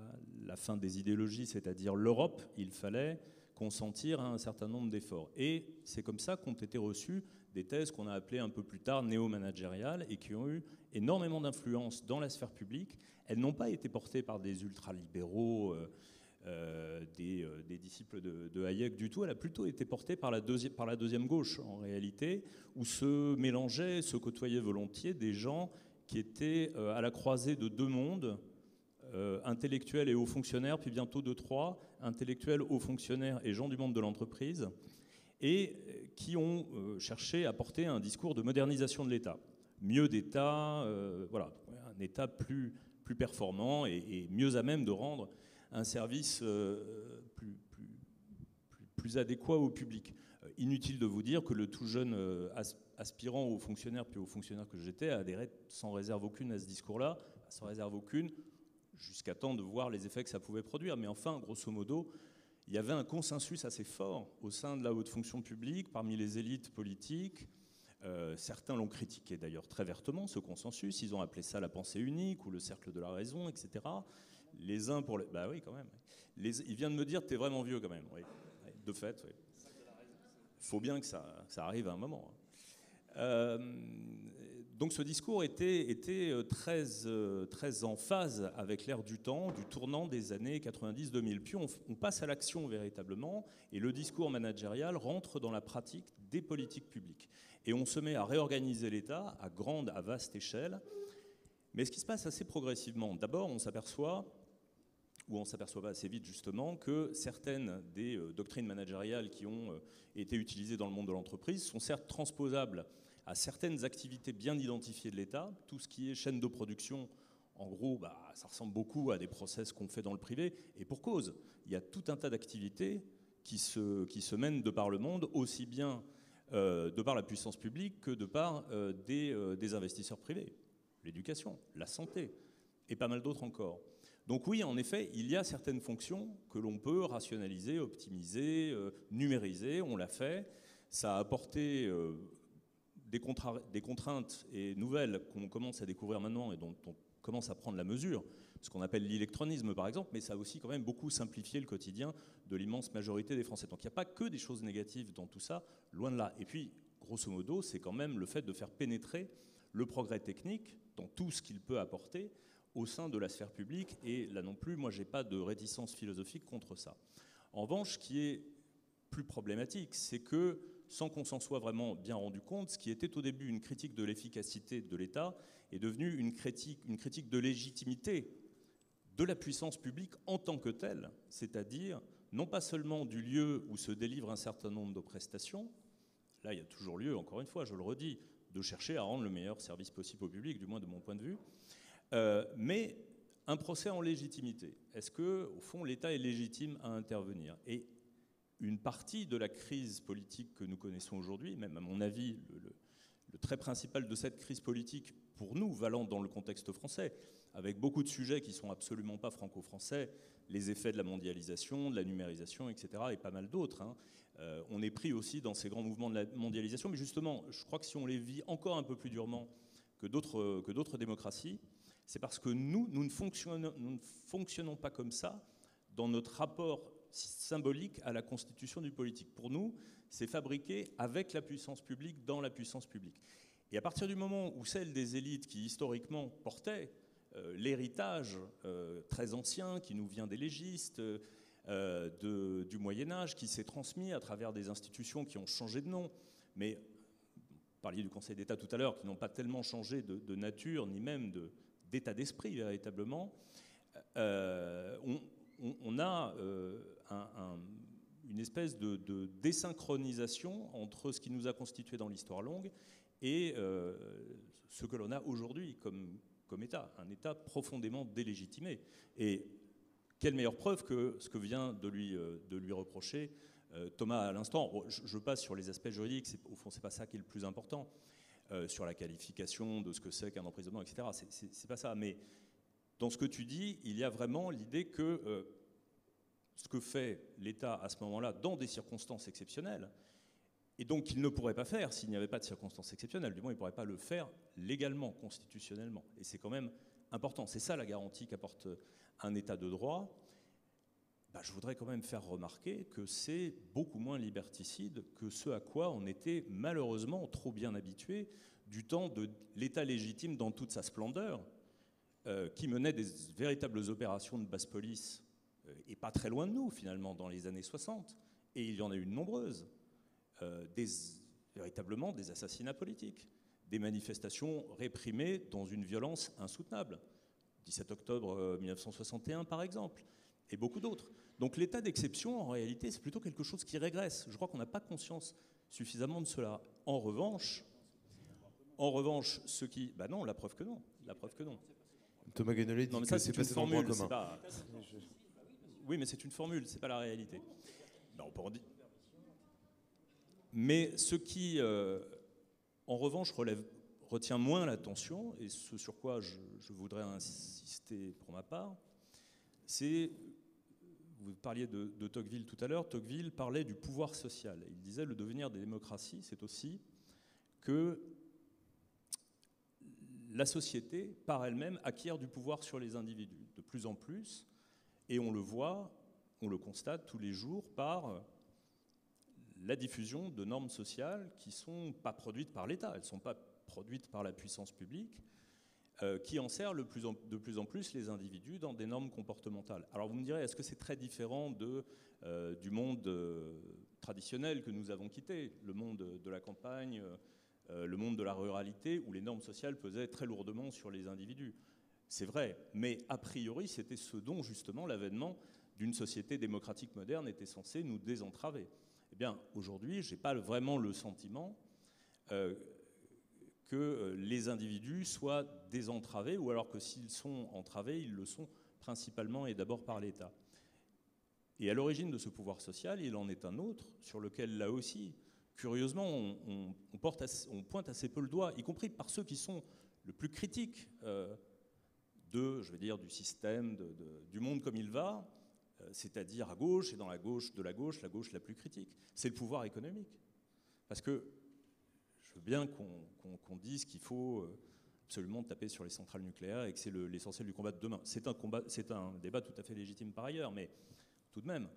fin des idéologies, c'est-à-dire l'Europe, il fallait consentir à un certain nombre d'efforts. Et c'est comme ça qu'ont été reçues des thèses qu'on a appelées un peu plus tard néo-managériales et qui ont eu énormément d'influence dans la sphère publique. Elles n'ont pas été portées par des ultralibéraux, des disciples de Hayek du tout. Elle a plutôt été portée par la deuxième gauche, en réalité, où se mélangeaient, se côtoyaient volontiers des gens qui étaient à la croisée de deux mondes, intellectuels et hauts fonctionnaires, puis bientôt de trois, intellectuels, hauts fonctionnaires et gens du monde de l'entreprise, et qui ont cherché à porter un discours de modernisation de l'État. Mieux d'État, voilà, un État plus performant et mieux à même de rendre un service plus adéquat au public. Inutile de vous dire que le tout jeune aspirant au fonctionnaire, puis au fonctionnaire que j'étais, a adhéré sans réserve aucune à ce discours-là, sans réserve aucune, jusqu'à temps de voir les effets que ça pouvait produire. Mais enfin, grosso modo, il y avait un consensus assez fort au sein de la haute fonction publique, parmi les élites politiques. Certains l'ont critiqué d'ailleurs très vertement, ce consensus. Ils ont appelé ça la pensée unique ou le cercle de la raison, etc. Les uns pour les... Bah oui, quand même. Il vient de me dire, t'es vraiment vieux quand même. Oui. De fait, oui. Il faut bien que ça arrive à un moment. Donc ce discours était très en phase avec l'ère du temps, du tournant des années 90-2000. Puis on passe à l'action véritablement, et le discours managérial rentre dans la pratique des politiques publiques. Et on se met à réorganiser l'État à vaste échelle. Mais ce qui se passe assez progressivement, d'abord on s'aperçoit assez vite justement, que certaines des doctrines managériales qui ont été utilisées dans le monde de l'entreprise sont certes transposables à certaines activités bien identifiées de l'État. Tout ce qui est chaîne de production, en gros, ça ressemble beaucoup à des process qu'on fait dans le privé. Et pour cause, il y a tout un tas d'activités qui se mènent de par le monde, aussi bien de par la puissance publique que de par des investisseurs privés. L'éducation, la santé, et pas mal d'autres encore. Donc oui, en effet, il y a certaines fonctions que l'on peut rationaliser, optimiser, numériser. On l'a fait. Ça a apporté des contraintes et nouvelles qu'on commence à découvrir maintenant et dont on commence à prendre la mesure, ce qu'on appelle l'électronisme par exemple, mais ça a aussi quand même beaucoup simplifié le quotidien de l'immense majorité des Français. Donc il n'y a pas que des choses négatives dans tout ça, loin de là. Et puis, grosso modo, c'est quand même le fait de faire pénétrer le progrès technique dans tout ce qu'il peut apporter au sein de la sphère publique, et là non plus, moi, j'ai pas de réticence philosophique contre ça. En revanche, ce qui est plus problématique, c'est que, sans qu'on s'en soit vraiment bien rendu compte, ce qui était au début une critique de l'efficacité de l'État est devenu une critique de légitimité de la puissance publique en tant que telle, c'est-à-dire non pas seulement du lieu où se délivrent un certain nombre de prestations, là il y a toujours lieu, encore une fois, je le redis, de chercher à rendre le meilleur service possible au public, du moins de mon point de vue, mais un procès en légitimité. Est-ce que, au fond, l'État est légitime à intervenir ? Et une partie de la crise politique que nous connaissons aujourd'hui, même à mon avis, le trait principal de cette crise politique, pour nous, valant dans le contexte français, avec beaucoup de sujets qui ne sont absolument pas franco-français, les effets de la mondialisation, de la numérisation, etc., et pas mal d'autres. On est pris aussi dans ces grands mouvements de la mondialisation, mais justement, je crois que si on les vit encore un peu plus durement que d'autres démocraties, c'est parce que nous ne fonctionnons pas comme ça dans notre rapport symbolique à la constitution du politique. Pour nous, c'est fabriqué avec la puissance publique, dans la puissance publique. Et à partir du moment où celle des élites qui historiquement portaient l'héritage très ancien qui nous vient des légistes, du Moyen-Âge, qui s'est transmis à travers des institutions qui ont changé de nom, mais vous parliez du Conseil d'État tout à l'heure, qui n'ont pas tellement changé de nature, ni même d'état d'esprit véritablement, on a une espèce de désynchronisation entre ce qui nous a constitué dans l'histoire longue et ce que l'on a aujourd'hui comme État, un État profondément délégitimé. Et quelle meilleure preuve que ce que vient de lui reprocher Thomas à l'instant. Je passe sur les aspects juridiques, au fond c'est pas ça qui est le plus important, sur la qualification de ce que c'est qu'un emprisonnement, etc. C'est pas ça, mais dans ce que tu dis, il y a vraiment l'idée que ce que fait l'État à ce moment-là, dans des circonstances exceptionnelles, et donc qu'il ne pourrait pas faire s'il n'y avait pas de circonstances exceptionnelles, du moins il ne pourrait pas le faire légalement, constitutionnellement. Et c'est quand même important. C'est ça la garantie qu'apporte un État de droit. Je voudrais quand même faire remarquer que c'est beaucoup moins liberticide que ce à quoi on était malheureusement trop bien habitué du temps de l'État légitime dans toute sa splendeur, qui menait des véritables opérations de basse police, et pas très loin de nous finalement, dans les années 60, et il y en a eu de nombreuses, véritablement des assassinats politiques, des manifestations réprimées dans une violence insoutenable. 17 octobre 1961 par exemple, et beaucoup d'autres. Donc l'état d'exception, en réalité, c'est plutôt quelque chose qui régresse. Je crois qu'on n'a pas conscience suffisamment de cela. En revanche, ceux qui... non, la preuve que non. Thomas Guénolé dit que c'est passé dans le droit commun. Oui, mais c'est une formule, c'est pas la réalité. On peut en dire... Mais ce qui, en revanche, retient moins l'attention, et ce sur quoi je voudrais insister pour ma part, c'est, vous parliez de Tocqueville tout à l'heure, Tocqueville parlait du pouvoir social. Il disait le devenir des démocraties, c'est aussi que la société, par elle-même, acquiert du pouvoir sur les individus, de plus en plus, et on le voit, on le constate tous les jours par la diffusion de normes sociales qui ne sont pas produites par l'État, elles ne sont pas produites par la puissance publique, qui enserrent de plus en plus les individus dans des normes comportementales. Alors vous me direz, est-ce que c'est très différent du monde traditionnel que nous avons quitté, le monde de la campagne, le monde de la ruralité, où les normes sociales pesaient très lourdement sur les individus? C'est vrai, mais a priori, c'était ce dont justement l'avènement d'une société démocratique moderne était censé nous désentraver. Eh bien, aujourd'hui, je n'ai pas vraiment le sentiment que les individus soient désentravés, ou alors que s'ils sont entravés, ils le sont principalement et d'abord par l'État. Et à l'origine de ce pouvoir social, il en est un autre, sur lequel, là aussi, curieusement, on pointe assez peu le doigt, y compris par ceux qui sont le plus critiques du système, du monde comme il va, c'est-à-dire à gauche, et dans la gauche la plus critique. C'est le pouvoir économique. Parce que je veux bien qu'on dise qu'il faut absolument taper sur les centrales nucléaires et que c'est l'essentiel du combat de demain. C'est un débat tout à fait légitime par ailleurs, mais tout de même,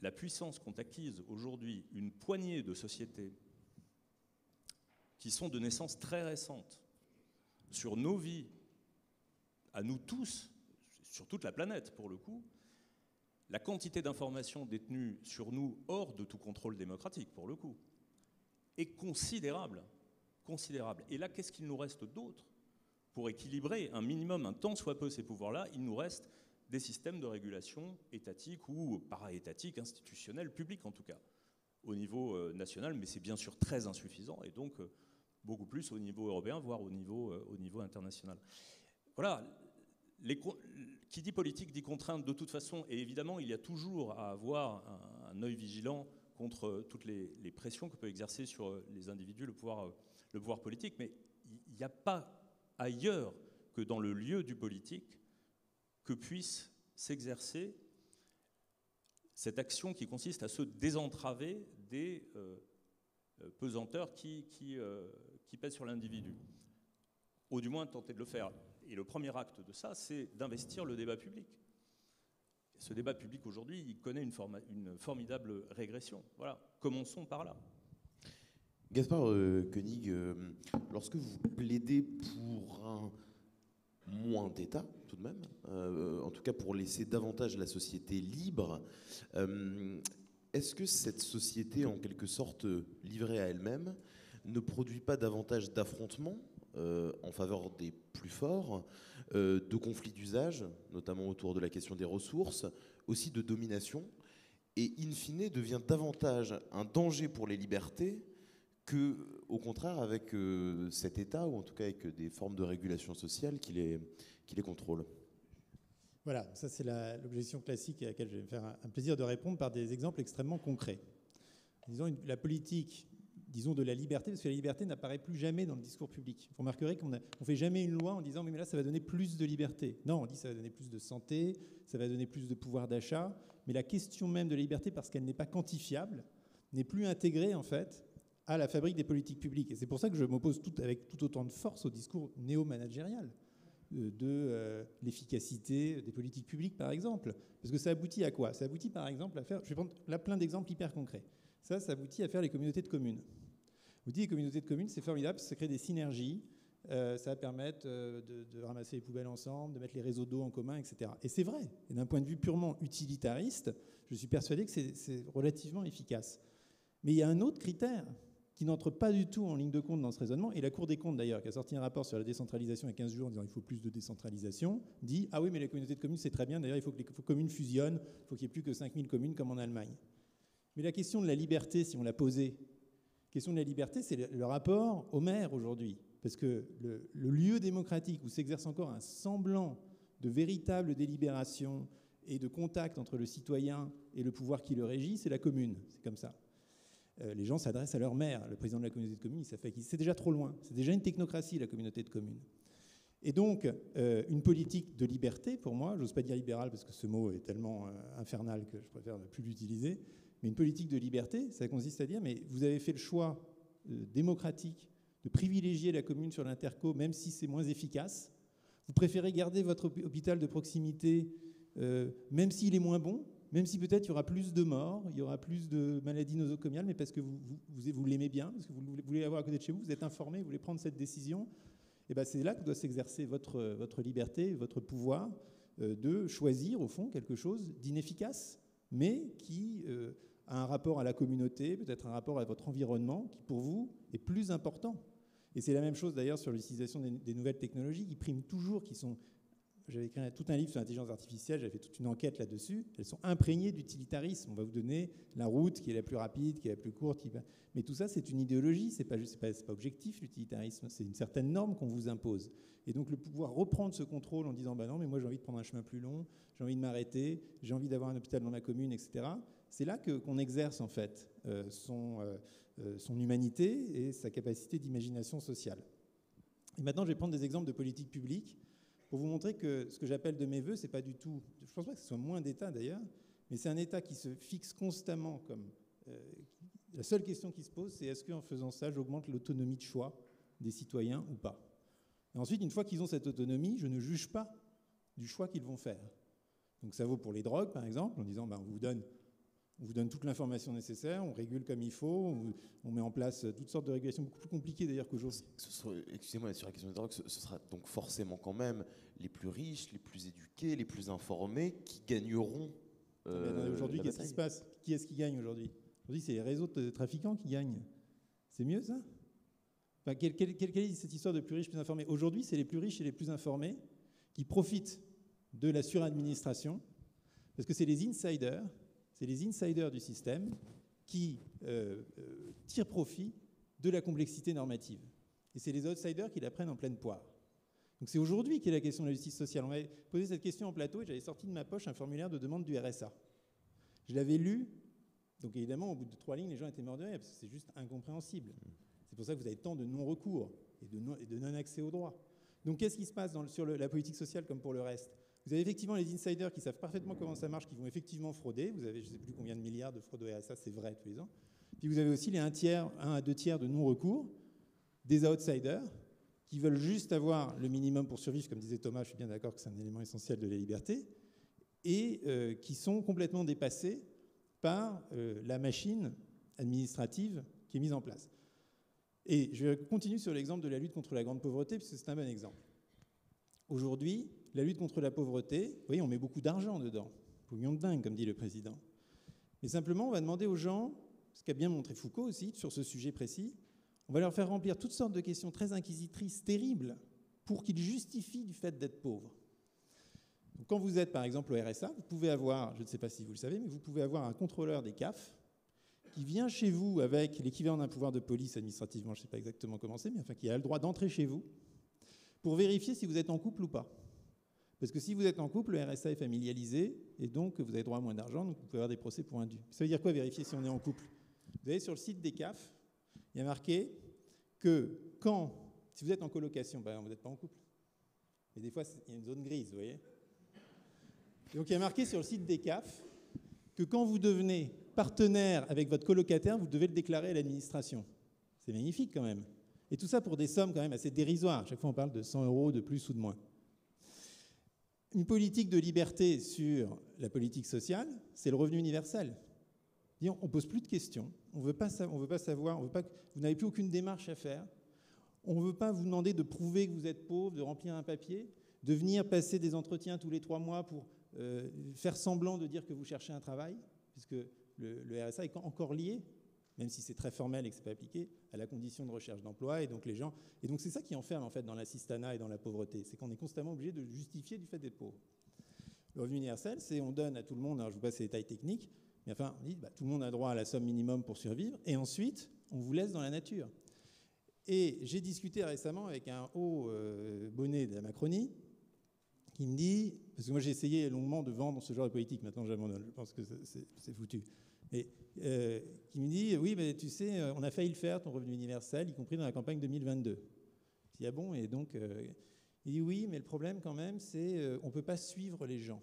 la puissance qu'ont acquise aujourd'hui une poignée de sociétés qui sont de naissance très récente sur nos vies, à nous tous, sur toute la planète pour le coup, la quantité d'informations détenues sur nous hors de tout contrôle démocratique pour le coup est considérable. Et là, qu'est-ce qu'il nous reste d'autre pour équilibrer un minimum, un tant soit peu ces pouvoirs-là? Il nous reste des systèmes de régulation étatiques ou para-étatiques, institutionnels, publics en tout cas, au niveau national, mais c'est bien sûr très insuffisant, et donc beaucoup plus au niveau européen, voire au niveau international. Voilà, qui dit politique dit contrainte de toute façon, et évidemment il y a toujours à avoir un œil vigilant contre toutes les pressions que peut exercer sur les individus le pouvoir politique, mais il n'y a pas ailleurs que dans le lieu du politique que puisse s'exercer cette action qui consiste à se désentraver des pesanteurs qui pèsent sur l'individu, ou du moins tenter de le faire. Et le premier acte de ça, c'est d'investir le débat public. Ce débat public aujourd'hui, il connaît une formidable régression. Voilà, commençons par là. Gaspard Koenig, lorsque vous plaidez pour un moins d'État, tout de même, en tout cas pour laisser davantage la société libre, est-ce que cette société, en quelque sorte livrée à elle-même, ne produit pas davantage d'affrontements en faveur des plus forts, de conflits d'usage, notamment autour de la question des ressources, aussi de domination, et in fine devient davantage un danger pour les libertés que, au contraire, avec cet État, ou en tout cas avec des formes de régulation sociale qui les contrôlent? Voilà, ça c'est l'objection classique à laquelle je vais me faire un plaisir de répondre par des exemples extrêmement concrets. Disons la politique, disons de la liberté, parce que la liberté n'apparaît plus jamais dans le discours public. Vous remarquerez qu'on ne fait jamais une loi en disant mais là ça va donner plus de liberté. Non, on dit ça va donner plus de santé, ça va donner plus de pouvoir d'achat, mais la question même de la liberté, parce qu'elle n'est pas quantifiable, n'est plus intégrée en fait à la fabrique des politiques publiques. Et c'est pour ça que je m'oppose avec tout autant de force au discours néo-managérial. de l'efficacité des politiques publiques, par exemple. Parce que ça aboutit à quoi? Ça aboutit, par exemple, à faire... Je vais prendre là plein d'exemples hyper concrets. Ça aboutit à faire les communautés de communes. Vous dites les communautés de communes, c'est formidable, ça crée des synergies, ça va permettre de ramasser les poubelles ensemble, de mettre les réseaux d'eau en commun, etc. Et c'est vrai. Et d'un point de vue purement utilitariste, je suis persuadé que c'est relativement efficace. Mais il y a un autre critère qui n'entre pas du tout en ligne de compte dans ce raisonnement, et la Cour des comptes d'ailleurs, qui a sorti un rapport sur la décentralisation il y a 15 jours en disant qu'il faut plus de décentralisation, dit « Ah oui, mais les communautés de communes, c'est très bien, d'ailleurs il faut que les communes fusionnent, il faut qu'il n'y ait plus que 5000 communes comme en Allemagne. » Mais la question de la liberté, si on l'a posée, la question de la liberté, c'est le rapport au maire aujourd'hui. Parce que le lieu démocratique où s'exerce encore un semblant de véritable délibération et de contact entre le citoyen et le pouvoir qui le régit, c'est la commune, c'est comme ça. Les gens s'adressent à leur maire. Le président de la communauté de communes, c'est déjà trop loin. C'est déjà une technocratie, la communauté de communes. Et donc, une politique de liberté, pour moi, j'ose pas dire libérale parce que ce mot est tellement infernal que je préfère ne plus l'utiliser, mais une politique de liberté, ça consiste à dire, mais vous avez fait le choix démocratique de privilégier la commune sur l'interco, même si c'est moins efficace. Vous préférez garder votre hôpital de proximité, même s'il est moins bon, même si peut-être il y aura plus de morts, il y aura plus de maladies nosocomiales, mais parce que vous l'aimez bien, parce que vous voulez l'avoir à côté de chez vous, vous êtes informé, vous voulez prendre cette décision, et ben c'est là que doit s'exercer votre liberté, votre pouvoir de choisir, au fond, quelque chose d'inefficace, mais qui a un rapport à la communauté, peut-être un rapport à votre environnement, qui pour vous est plus important. Et c'est la même chose d'ailleurs sur l'utilisation des nouvelles technologies qui priment toujours, qui sont... J'avais écrit tout un livre sur l'intelligence artificielle, j'avais fait toute une enquête là-dessus. Elles sont imprégnées d'utilitarisme. On va vous donner la route qui est la plus rapide, qui est la plus courte. Mais tout ça, c'est une idéologie, c'est pas objectif l'utilitarisme, c'est une certaine norme qu'on vous impose. Et donc le pouvoir reprendre ce contrôle en disant bah non, mais moi j'ai envie de prendre un chemin plus long, j'ai envie de m'arrêter, j'ai envie d'avoir un hôpital dans ma commune, etc. C'est là qu'on exerce en fait son humanité et sa capacité d'imagination sociale. Et maintenant, je vais prendre des exemples de politiques publiques pour vous montrer que ce que j'appelle de mes voeux, c'est pas du tout... Je ne pense pas que ce soit moins d'État d'ailleurs, mais c'est un État qui se fixe constamment comme... la seule question qui se pose, c'est est-ce qu'en faisant ça, j'augmente l'autonomie de choix des citoyens ou pas? Et ensuite, une fois qu'ils ont cette autonomie, je ne juge pas du choix qu'ils vont faire. Donc ça vaut pour les drogues, par exemple, en disant on vous donne toute l'information nécessaire, on régule comme il faut, on met en place toutes sortes de régulations beaucoup plus compliquées d'ailleurs qu'aujourd'hui. Excusez-moi, sur la question des drogues, ce sera donc forcément quand même les plus riches, les plus éduqués, les plus informés qui gagneront. Aujourd'hui, qu'est-ce qui se passe? Qui est-ce qui gagne aujourd'hui? Aujourd'hui, c'est les réseaux de trafiquants qui gagnent. C'est mieux ça? Enfin, quelle est cette histoire de plus riches, plus informés? Aujourd'hui, c'est les plus riches et les plus informés qui profitent de la suradministration parce que c'est les insiders. C'est les insiders du système qui tirent profit de la complexité normative. Et c'est les outsiders qui la prennent en pleine poire. Donc c'est aujourd'hui qu'est la question de la justice sociale. On m'avait posé cette question en plateau et j'avais sorti de ma poche un formulaire de demande du RSA. Je l'avais lu, donc évidemment, au bout de 3 lignes, les gens étaient morts de rire parce que c'est juste incompréhensible. C'est pour ça que vous avez tant de non-recours et de non-accès aux droits. Donc qu'est-ce qui se passe sur la politique sociale comme pour le reste? Vous avez effectivement les insiders qui savent parfaitement comment ça marche, qui vont effectivement frauder. Vous avez je ne sais plus combien de milliards de fraudes au RSA, c'est vrai tous les ans. Puis vous avez aussi les 1 à 2 tiers de non-recours, des outsiders qui veulent juste avoir le minimum pour survivre, comme disait Thomas, je suis bien d'accord que c'est un élément essentiel de la liberté, et qui sont complètement dépassés par la machine administrative qui est mise en place. Et je continue sur l'exemple de la lutte contre la grande pauvreté, puisque c'est un bon exemple. Aujourd'hui, la lutte contre la pauvreté, vous voyez, on met beaucoup d'argent dedans. Pognon de dingue, comme dit le président. Mais simplement, on va demander aux gens, ce qu'a bien montré Foucault aussi, sur ce sujet précis, on va leur faire remplir toutes sortes de questions très inquisitrices, terribles, pour qu'ils justifient du fait d'être pauvres. Donc, quand vous êtes, par exemple, au RSA, vous pouvez avoir, je ne sais pas si vous le savez, mais vous pouvez avoir un contrôleur des CAF qui vient chez vous avec l'équivalent d'un pouvoir de police administrativement, je ne sais pas exactement comment c'est, mais enfin qui a le droit d'entrer chez vous pour vérifier si vous êtes en couple ou pas. Parce que si vous êtes en couple, le RSA est familialisé et donc vous avez droit à moins d'argent, donc vous pouvez avoir des procès pour indu. Ça veut dire quoi, vérifier si on est en couple? Vous allez sur le site des CAF, il y a marqué que si vous êtes en colocation, ben vous n'êtes pas en couple. Mais des fois, il y a une zone grise, vous voyez. Donc il y a marqué sur le site des CAF que quand vous devenez partenaire avec votre colocataire, vous devez le déclarer à l'administration. C'est magnifique quand même. Et tout ça pour des sommes quand même assez dérisoires. À chaque fois, on parle de 100 € de plus ou de moins. Une politique de liberté sur la politique sociale, c'est le revenu universel. On ne pose plus de questions, on ne veut pas savoir, vous n'avez plus aucune démarche à faire, on ne veut pas vous demander de prouver que vous êtes pauvre, de remplir un papier, de venir passer des entretiens tous les 3 mois pour faire semblant de dire que vous cherchez un travail, puisque le RSA est encore lié, même si c'est très formel et que ce n'est pas appliqué, à la condition de recherche d'emploi. Et donc c'est ça qui enferme en fait dans l'assistanat et dans la pauvreté, c'est qu'on est constamment obligé de justifier du fait d'être pauvre. Le revenu universel, c'est on donne à tout le monde, alors je vous passe les détails techniques, mais enfin on dit tout le monde a droit à la somme minimum pour survivre, et ensuite on vous laisse dans la nature. Et j'ai discuté récemment avec un haut bonnet de la Macronie qui me dit, parce que moi j'ai essayé longuement de vendre ce genre de politique, maintenant j'abandonne, je pense que c'est foutu, mais qui me dit, oui, mais tu sais, on a failli le faire, ton revenu universel, y compris dans la campagne 2022. Je dis, ah bon, et donc, il dit, oui, mais le problème quand même, c'est on ne peut pas suivre les gens.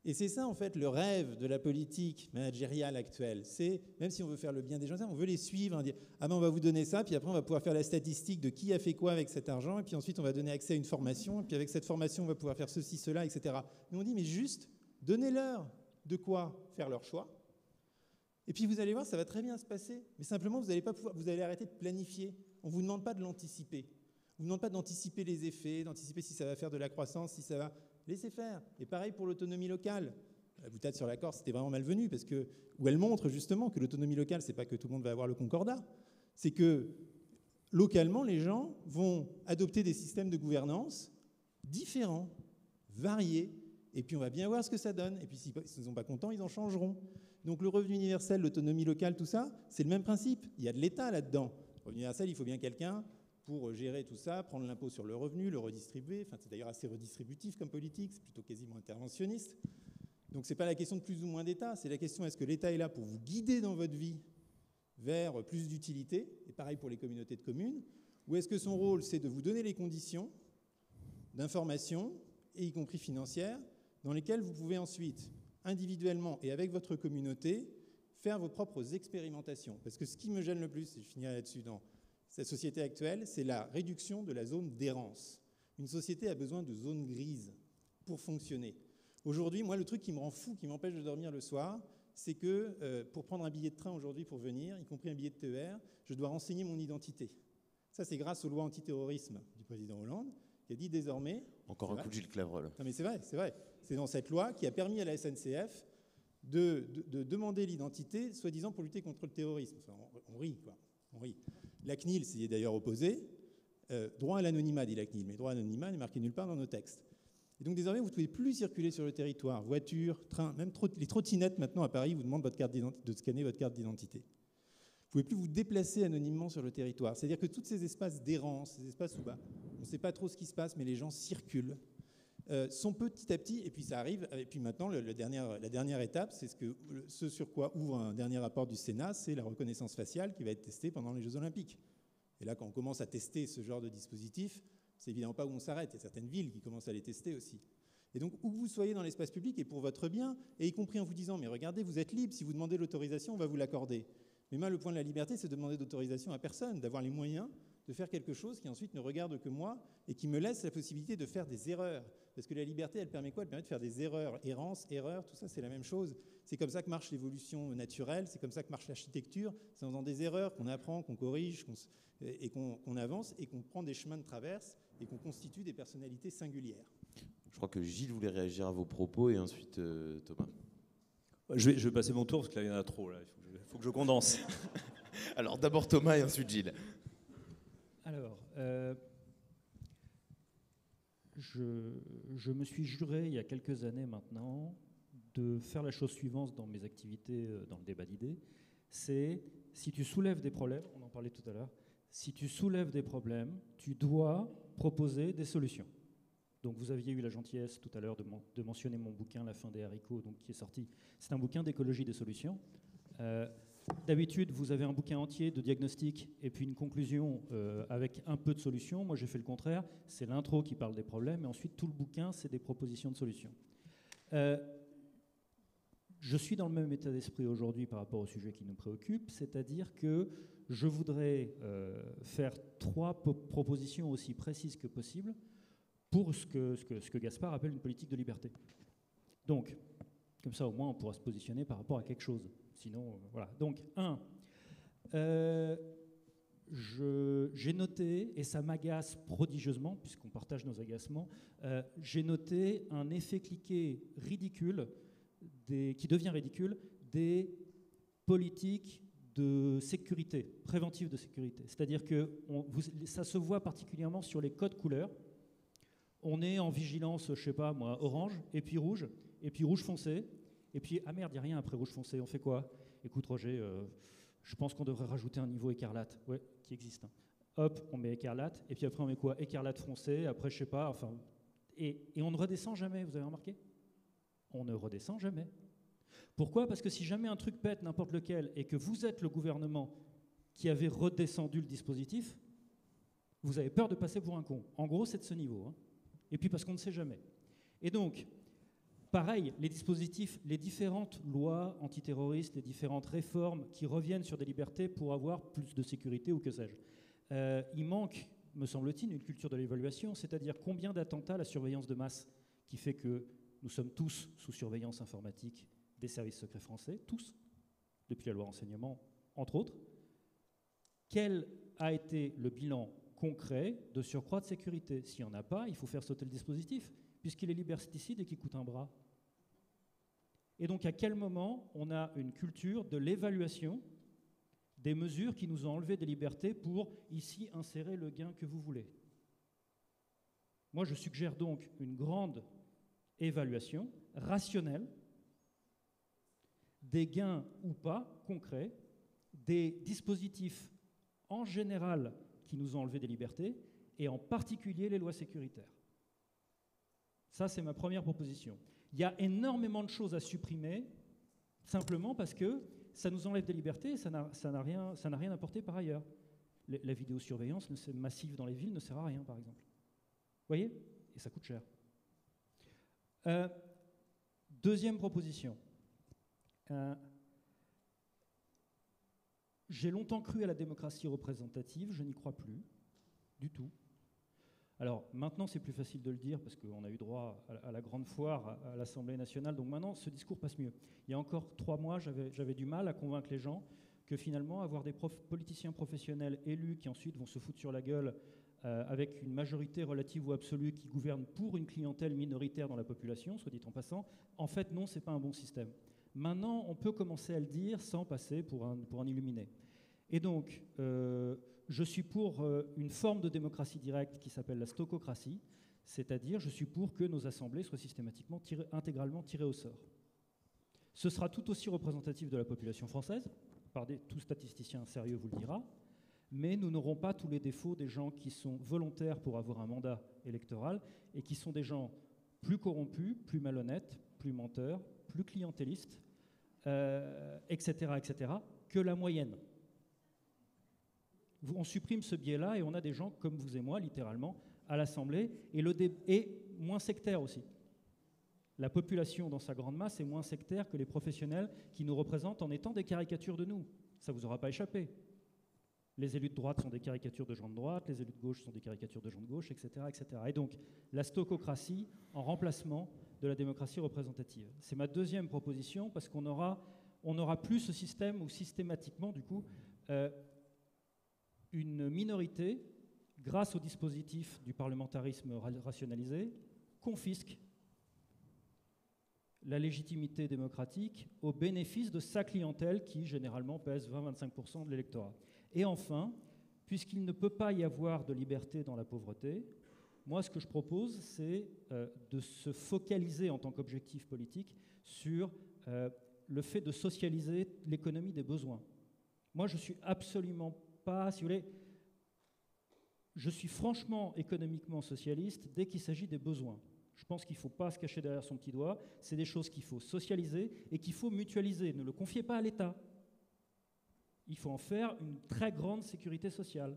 Et c'est ça, en fait, le rêve de la politique managériale actuelle. C'est, même si on veut faire le bien des gens, on veut les suivre, on dit, ah ben on va vous donner ça, puis après on va pouvoir faire la statistique de qui a fait quoi avec cet argent, et puis ensuite on va donner accès à une formation, et puis avec cette formation on va pouvoir faire ceci, cela, etc. Mais on dit, mais juste, donnez-leur de quoi faire leur choix, et puis vous allez voir, ça va très bien se passer. Mais simplement, vous allez arrêter de planifier. On ne vous demande pas de l'anticiper. On ne vous demande pas d'anticiper les effets, d'anticiper si ça va faire de la croissance, si ça va... Laissez faire. Et pareil pour l'autonomie locale. La boutade sur la Corse, c'était vraiment malvenu, parce que, où elle montre justement que l'autonomie locale, c'est pas que tout le monde va avoir le concordat, c'est que localement, les gens vont adopter des systèmes de gouvernance différents, variés, et puis on va bien voir ce que ça donne. Et puis s'ils ne sont pas contents, ils en changeront. Donc le revenu universel, l'autonomie locale, tout ça, c'est le même principe. Il y a de l'État là-dedans. Le revenu universel, il faut bien quelqu'un pour gérer tout ça, prendre l'impôt sur le revenu, le redistribuer. Enfin, c'est d'ailleurs assez redistributif comme politique, c'est plutôt quasiment interventionniste. Donc ce n'est pas la question de plus ou moins d'État, c'est la question est-ce que l'État est là pour vous guider dans votre vie vers plus d'utilité, et pareil pour les communautés de communes, ou est-ce que son rôle, c'est de vous donner les conditions d'information, et y compris financières, dans lesquelles vous pouvez ensuite, individuellement et avec votre communauté, faire vos propres expérimentations. Parce que ce qui me gêne le plus, et je finirai là-dessus dans cette société actuelle, c'est la réduction de la zone d'errance. Une société a besoin de zones grises pour fonctionner. Aujourd'hui, moi, le truc qui me rend fou, qui m'empêche de dormir le soir, c'est que pour prendre un billet de train aujourd'hui pour venir, y compris un billet de TER, je dois renseigner mon identité. Ça, c'est grâce aux lois antiterrorisme du président Hollande, qui a dit désormais... Encore un coup de Gilles Clavreul. Non mais c'est vrai, c'est vrai. C'est dans cette loi qui a permis à la SNCF de demander l'identité, soi-disant pour lutter contre le terrorisme. Enfin, on rit, quoi. On rit. La CNIL s'y est d'ailleurs opposée. Droit à l'anonymat, dit la CNIL, mais droit à l'anonymat n'est marqué nulle part dans nos textes. Et donc désormais, vous ne pouvez plus circuler sur le territoire, voiture, train, même les trottinettes maintenant à Paris vous demandent de scanner votre carte d'identité. Vous ne pouvez plus vous déplacer anonymement sur le territoire. C'est-à-dire que tous ces espaces d'errance, ces espaces où on ne sait pas trop ce qui se passe, mais les gens circulent, sont petit à petit, et puis ça arrive, et puis maintenant, la dernière étape, c'est ce sur quoi ouvre un dernier rapport du Sénat, c'est la reconnaissance faciale qui va être testée pendant les Jeux Olympiques. Et là, quand on commence à tester ce genre de dispositif, c'est évidemment pas où on s'arrête. Il y a certaines villes qui commencent à les tester aussi. Et donc, où vous soyez dans l'espace public et pour votre bien, et y compris en vous disant, mais regardez, vous êtes libre, si vous demandez l'autorisation, on va vous l'accorder. Mais moi, le point de la liberté, c'est de demander d'autorisation à personne, d'avoir les moyens de faire quelque chose qui ensuite ne regarde que moi et qui me laisse la possibilité de faire des erreurs. Parce que la liberté, elle permet quoi? Elle permet de faire des erreurs. Errance, erreur, tout ça, c'est la même chose. C'est comme ça que marche l'évolution naturelle, c'est comme ça que marche l'architecture. C'est en faisant des erreurs qu'on apprend, qu'on corrige et qu'on avance et qu'on prend des chemins de traverse et qu'on constitue des personnalités singulières. Je crois que Gilles voulait réagir à vos propos et ensuite Thomas. Je vais passer mon tour parce que là, il y en a trop. Il faut que je condense. Alors d'abord Thomas et ensuite Gilles. Alors, je me suis juré il y a quelques années maintenant de faire la chose suivante dans mes activités dans le débat d'idées. C'est, si tu soulèves des problèmes, on en parlait tout à l'heure, si tu soulèves des problèmes, tu dois proposer des solutions. Donc vous aviez eu la gentillesse tout à l'heure de mentionner mon bouquin « La fin des haricots », donc, qui est sorti. C'est un bouquin d'écologie des solutions. D'habitude, vous avez un bouquin entier de diagnostic et puis une conclusion avec un peu de solutions. Moi, j'ai fait le contraire. C'est l'intro qui parle des problèmes et ensuite, tout le bouquin, c'est des propositions de solutions. Je suis dans le même état d'esprit aujourd'hui par rapport au sujet qui nous préoccupe, c'est-à-dire que je voudrais faire 3 propositions aussi précises que possible pour ce que Gaspard appelle une politique de liberté. Donc, comme ça, au moins, on pourra se positionner par rapport à quelque chose. Sinon, voilà. Donc, j'ai noté, et ça m'agace prodigieusement, puisqu'on partage nos agacements, j'ai noté un effet cliquet ridicule, qui devient ridicule, des politiques de sécurité, préventive de sécurité. C'est-à-dire que ça se voit particulièrement sur les codes couleurs. On est en vigilance, je sais pas moi, orange, et puis rouge foncé, et puis ah merde, il n'y a rien après rouge foncé, on fait quoi? Écoute Roger, je pense qu'on devrait rajouter un niveau écarlate, ouais, qui existe. Hein. Hop, on met écarlate, et puis après on met quoi? Écarlate foncé, après je sais pas, enfin... Et on ne redescend jamais, vous avez remarqué? On ne redescend jamais. Pourquoi? Parce que si jamais un truc pète, n'importe lequel, et que vous êtes le gouvernement qui avait redescendu le dispositif, vous avez peur de passer pour un con. En gros, c'est de ce niveau. Hein. Et puis parce qu'on ne sait jamais. Et donc, pareil, les dispositifs, les différentes lois antiterroristes, les différentes réformes qui reviennent sur des libertés pour avoir plus de sécurité ou que sais-je. Il manque, me semble-t-il, une culture de l'évaluation, c'est-à-dire combien d'attentats à la surveillance de masse qui fait que nous sommes tous sous surveillance informatique des services secrets français, tous, depuis la loi renseignement, entre autres. Quel a été le bilan concret de surcroît de sécurité? S'il n'y en a pas, il faut faire sauter le dispositif, puisqu'il est liberticide et qu'il coûte un bras. Et donc, à quel moment on a une culture de l'évaluation des mesures qui nous ont enlevé des libertés pour, ici, insérer le gain que vous voulez? Moi, je suggère donc une grande évaluation rationnelle des gains ou pas concrets, des dispositifs en général qui nous ont enlevé des libertés, et en particulier les lois sécuritaires. Ça, c'est ma première proposition. Il y a énormément de choses à supprimer, simplement parce que ça nous enlève des libertés et ça n'a rien apporté par ailleurs. La vidéosurveillance massive dans les villes ne sert à rien, par exemple. Vous voyez? Et ça coûte cher. Deuxième proposition. J'ai longtemps cru à la démocratie représentative, je n'y crois plus du tout. Alors maintenant c'est plus facile de le dire parce qu'on a eu droit à la grande foire à l'Assemblée nationale, donc maintenant ce discours passe mieux. Il y a encore 3 mois, j'avais du mal à convaincre les gens que finalement avoir des politiciens professionnels élus qui ensuite vont se foutre sur la gueule avec une majorité relative ou absolue qui gouverne pour une clientèle minoritaire dans la population, soit dit en passant, en fait non, c'est pas un bon système. Maintenant, on peut commencer à le dire sans passer pour un illuminé. Et donc, je suis pour une forme de démocratie directe qui s'appelle la stococratie, c'est-à-dire je suis pour que nos assemblées soient systématiquement intégralement tirées au sort. Ce sera tout aussi représentatif de la population française, tout statisticien sérieux vous le dira, mais nous n'aurons pas tous les défauts des gens qui sont volontaires pour avoir un mandat électoral et qui sont des gens plus corrompus, plus malhonnêtes, plus menteurs, plus clientélistes, etc., que la moyenne. On supprime ce biais-là et on a des gens comme vous et moi, littéralement, à l'Assemblée, et moins sectaires aussi. La population, dans sa grande masse, est moins sectaire que les professionnels qui nous représentent en étant des caricatures de nous. Ça ne vous aura pas échappé. Les élus de droite sont des caricatures de gens de droite, les élus de gauche sont des caricatures de gens de gauche, etc., etc. Et donc, la stococratie en remplacement de la démocratie représentative. C'est ma deuxième proposition, parce qu'on aura plus ce système où systématiquement, du coup, une minorité, grâce au dispositif du parlementarisme rationalisé, confisque la légitimité démocratique au bénéfice de sa clientèle qui, généralement, pèse 20-25% de l'électorat. Et enfin, puisqu'il ne peut pas y avoir de liberté dans la pauvreté, moi, ce que je propose, c'est de se focaliser en tant qu'objectif politique sur le fait de socialiser l'économie des besoins. Moi, je ne suis absolument pas, si vous voulez, je suis franchement économiquement socialiste dès qu'il s'agit des besoins. Je pense qu'il ne faut pas se cacher derrière son petit doigt. C'est des choses qu'il faut socialiser et qu'il faut mutualiser. Ne le confiez pas à l'État. Il faut en faire une très grande sécurité sociale.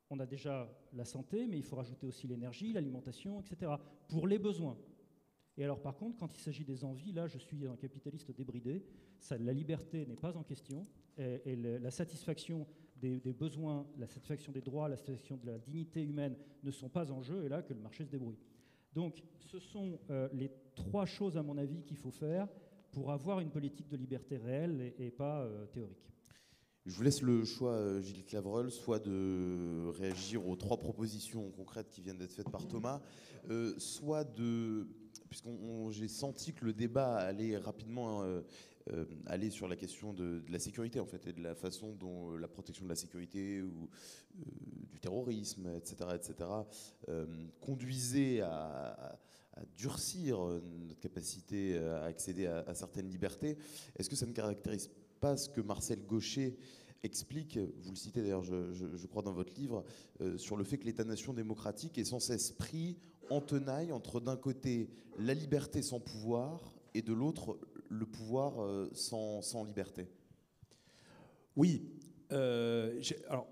On a déjà la santé, mais il faut rajouter aussi l'énergie, l'alimentation, etc., pour les besoins. Et alors par contre, quand il s'agit des envies, là je suis un capitaliste débridé, la liberté n'est pas en question, et la satisfaction des besoins, la satisfaction des droits, la satisfaction de la dignité humaine ne sont pas en jeu, et là que le marché se débrouille. Donc ce sont les 3 choses, à mon avis, qu'il faut faire pour avoir une politique de liberté réelle et pas théorique. Je vous laisse le choix, Gilles Clavreul, soit de réagir aux 3 propositions concrètes qui viennent d'être faites par Thomas, soit de... J'ai senti que le débat allait rapidement aller sur la question de la sécurité, en fait, et de la façon dont la protection de la sécurité ou du terrorisme, etc., conduisait à durcir notre capacité à accéder à certaines libertés. Est-ce que ça ne caractérise pas ce que Marcel Gauchet explique, vous le citez d'ailleurs, je crois, dans votre livre, sur le fait que l'État-nation démocratique est sans cesse pris en tenaille entre, d'un côté, la liberté sans pouvoir et de l'autre, le pouvoir sans liberté? Oui. Alors,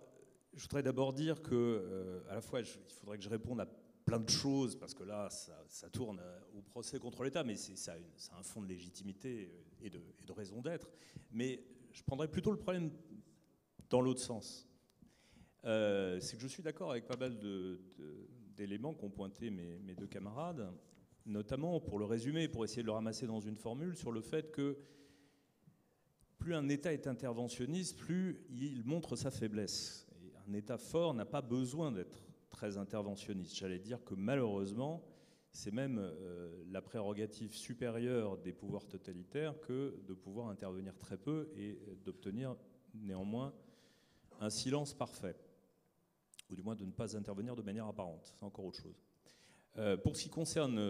je voudrais d'abord dire que, à la fois, il faudrait que je réponde à plein de choses, parce que là, ça tourne au procès contre l'État, mais ça a un fond de légitimité et de raison d'être. Mais je prendrais plutôt le problème dans l'autre sens. C'est que je suis d'accord avec pas mal d'éléments qu'ont pointé mes 2 camarades, notamment, pour le résumer, pour essayer de le ramasser dans une formule, sur le fait que plus un État est interventionniste, plus il montre sa faiblesse. Et un État fort n'a pas besoin d'être très interventionniste. J'allais dire que malheureusement, c'est même la prérogative supérieure des pouvoirs totalitaires que de pouvoir intervenir très peu et d'obtenir néanmoins un silence parfait, ou du moins de ne pas intervenir de manière apparente. C'est encore autre chose. Pour ce qui concerne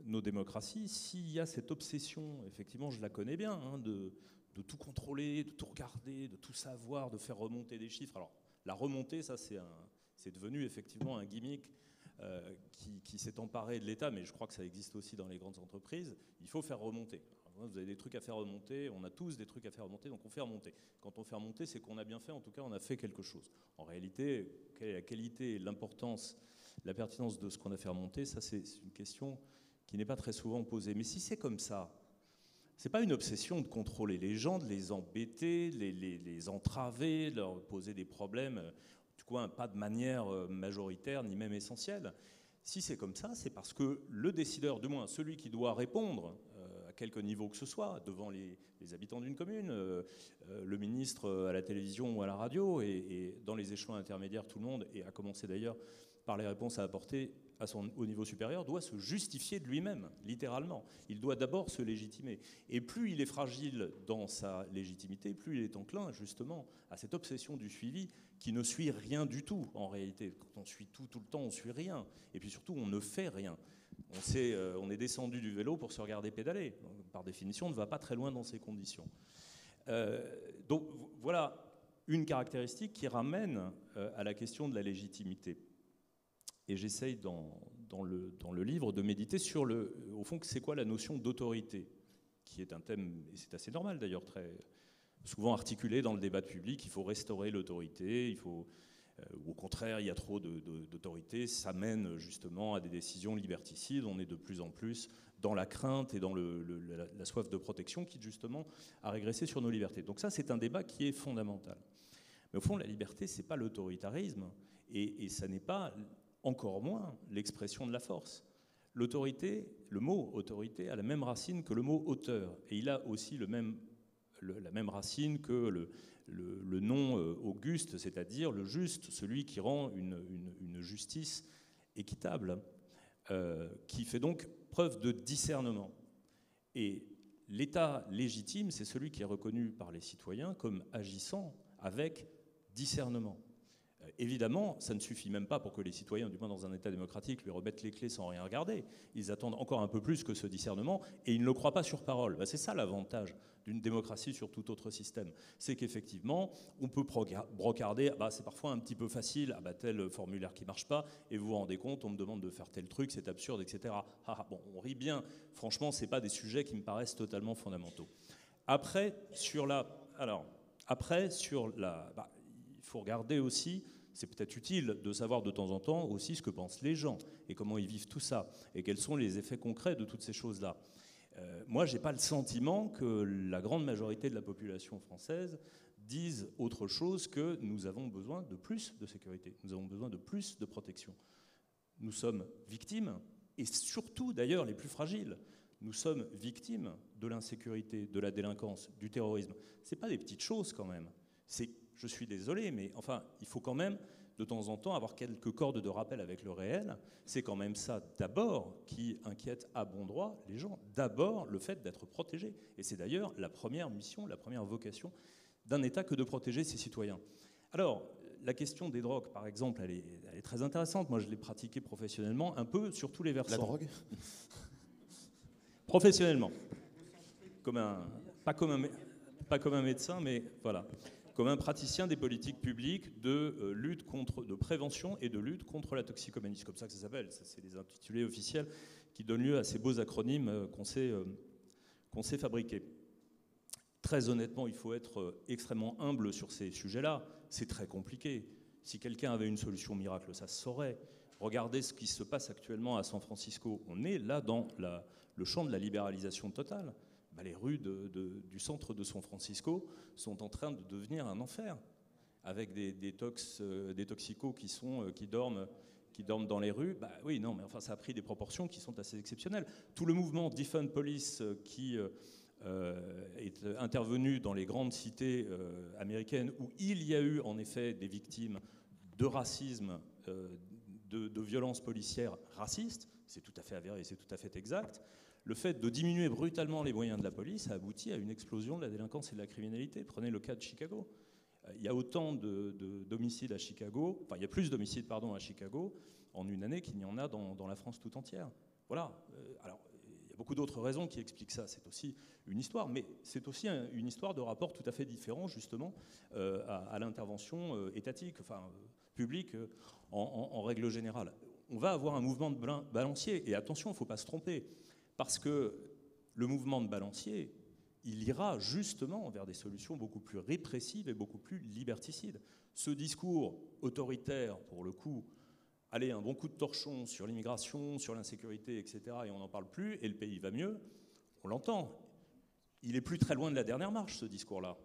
nos démocraties, s'il y a cette obsession, effectivement, je la connais bien, hein, de tout contrôler, de tout regarder, de tout savoir, de faire remonter des chiffres. Alors, la remontée, ça, c'est devenu effectivement un gimmick qui s'est emparé de l'État, mais je crois que ça existe aussi dans les grandes entreprises. Il faut faire remonter. Alors, vous avez des trucs à faire remonter, on a tous des trucs à faire remonter, donc on fait remonter. Quand on fait remonter, c'est qu'on a bien fait, en tout cas, on a fait quelque chose. En réalité, quelle est la qualité, l'importance, la pertinence de ce qu'on a fait remonter? Ça, c'est une question qui n'est pas très souvent posée. Mais si c'est comme ça, c'est pas une obsession de contrôler les gens, de les embêter, les entraver, de leur poser des problèmes, du coup, pas de manière majoritaire ni même essentielle. Si c'est comme ça, c'est parce que le décideur, du moins celui qui doit répondre à quelque niveau que ce soit, devant les habitants d'une commune, le ministre à la télévision ou à la radio, et dans les échelons intermédiaires, tout le monde, et à commencer d'ailleurs par les réponses à apporter au niveau supérieur, doit se justifier de lui-même, littéralement. Il doit d'abord se légitimer. Et plus il est fragile dans sa légitimité, plus il est enclin, justement, à cette obsession du suivi qui ne suit rien du tout, en réalité. Quand on suit tout le temps, on ne suit rien. Et puis surtout, on ne fait rien. On est descendu du vélo pour se regarder pédaler. Par définition, on ne va pas très loin dans ces conditions. Donc voilà une caractéristique qui ramène à la question de la légitimité. Et j'essaye dans le livre de méditer sur au fond, c'est quoi la notion d'autorité, qui est un thème, et c'est assez normal d'ailleurs, très souvent articulé dans le débat public. Il faut restaurer l'autorité, ou au contraire, il y a trop d'autorité, ça mène justement à des décisions liberticides. On est de plus en plus dans la crainte et dans la soif de protection qui justement a régressé sur nos libertés. Donc ça, c'est un débat qui est fondamental. Mais au fond, la liberté, c'est pas l'autoritarisme, et ça n'est pas... encore moins l'expression de la force. L'autorité, le mot autorité a la même racine que le mot auteur. Et il a aussi la même racine que le nom auguste, c'est-à-dire le juste, celui qui rend une justice équitable, qui fait donc preuve de discernement. Et l'État légitime, c'est celui qui est reconnu par les citoyens comme agissant avec discernement. Évidemment, ça ne suffit même pas pour que les citoyens, du moins dans un État démocratique, lui remettent les clés sans rien regarder. Ils attendent encore un peu plus que ce discernement et ils ne le croient pas sur parole. C'est ça l'avantage d'une démocratie sur tout autre système. C'est qu'effectivement, on peut brocarder, c'est parfois un petit peu facile, tel formulaire qui ne marche pas, et vous vous rendez compte, on me demande de faire tel truc, c'est absurde, etc. Bon, on rit bien. Franchement, ce n'est pas des sujets qui me paraissent totalement fondamentaux. Après, il faut regarder aussi, c'est peut-être utile de savoir de temps en temps aussi ce que pensent les gens et comment ils vivent tout ça et quels sont les effets concrets de toutes ces choses-là. Moi, je n'ai pas le sentiment que la grande majorité de la population française disent autre chose que nous avons besoin de plus de sécurité, nous avons besoin de plus de protection. Nous sommes victimes, et surtout d'ailleurs les plus fragiles, nous sommes victimes de l'insécurité, de la délinquance, du terrorisme. Ce n'est pas des petites choses quand même. Je suis désolé, mais enfin, il faut quand même de temps en temps avoir quelques cordes de rappel avec le réel. C'est quand même ça d'abord qui inquiète à bon droit les gens. D'abord le fait d'être protégé. Et c'est d'ailleurs la première mission, la première vocation d'un État que de protéger ses citoyens. Alors, la question des drogues, par exemple, elle est très intéressante. Moi, je l'ai pratiquée professionnellement, un peu sur tous les versants. La drogue ? Professionnellement. Pas comme un médecin, mais voilà. Comme un praticien des politiques publiques de lutte de prévention et de lutte contre la toxicomanie. C'est comme ça que ça s'appelle. C'est les intitulés officiels qui donnent lieu à ces beaux acronymes qu'on sait fabriquer. Très honnêtement, il faut être extrêmement humble sur ces sujets-là. C'est très compliqué. Si quelqu'un avait une solution miracle, ça se saurait. Regardez ce qui se passe actuellement à San Francisco. On est là dans le champ de la libéralisation totale. Les rues du centre de San Francisco sont en train de devenir un enfer, avec des toxicos qui dorment dans les rues. Oui, non, mais enfin, ça a pris des proportions qui sont assez exceptionnelles. Tout le mouvement Defund Police qui est intervenu dans les grandes cités américaines où il y a eu en effet des victimes de racisme, de violences policières racistes, c'est tout à fait avéré, c'est tout à fait exact. Le fait de diminuer brutalement les moyens de la police a abouti à une explosion de la délinquance et de la criminalité. Prenez le cas de Chicago. Il y a autant d'homicides à Chicago, enfin il y a plus d'homicides à Chicago en une année qu'il n'y en a dans la France tout entière. Voilà. Alors il y a beaucoup d'autres raisons qui expliquent ça. C'est aussi une histoire, mais c'est aussi une histoire de rapport tout à fait différent justement à l'intervention étatique, enfin publique en règle générale. On va avoir un mouvement de balancier et attention, il ne faut pas se tromper. Parce que le mouvement de balancier, il ira justement vers des solutions beaucoup plus répressives et beaucoup plus liberticides. Ce discours autoritaire, pour le coup, allez, un bon coup de torchon sur l'immigration, sur l'insécurité, etc., et on n'en parle plus, et le pays va mieux, on l'entend. Il est plus très loin de la dernière marche, ce discours-là.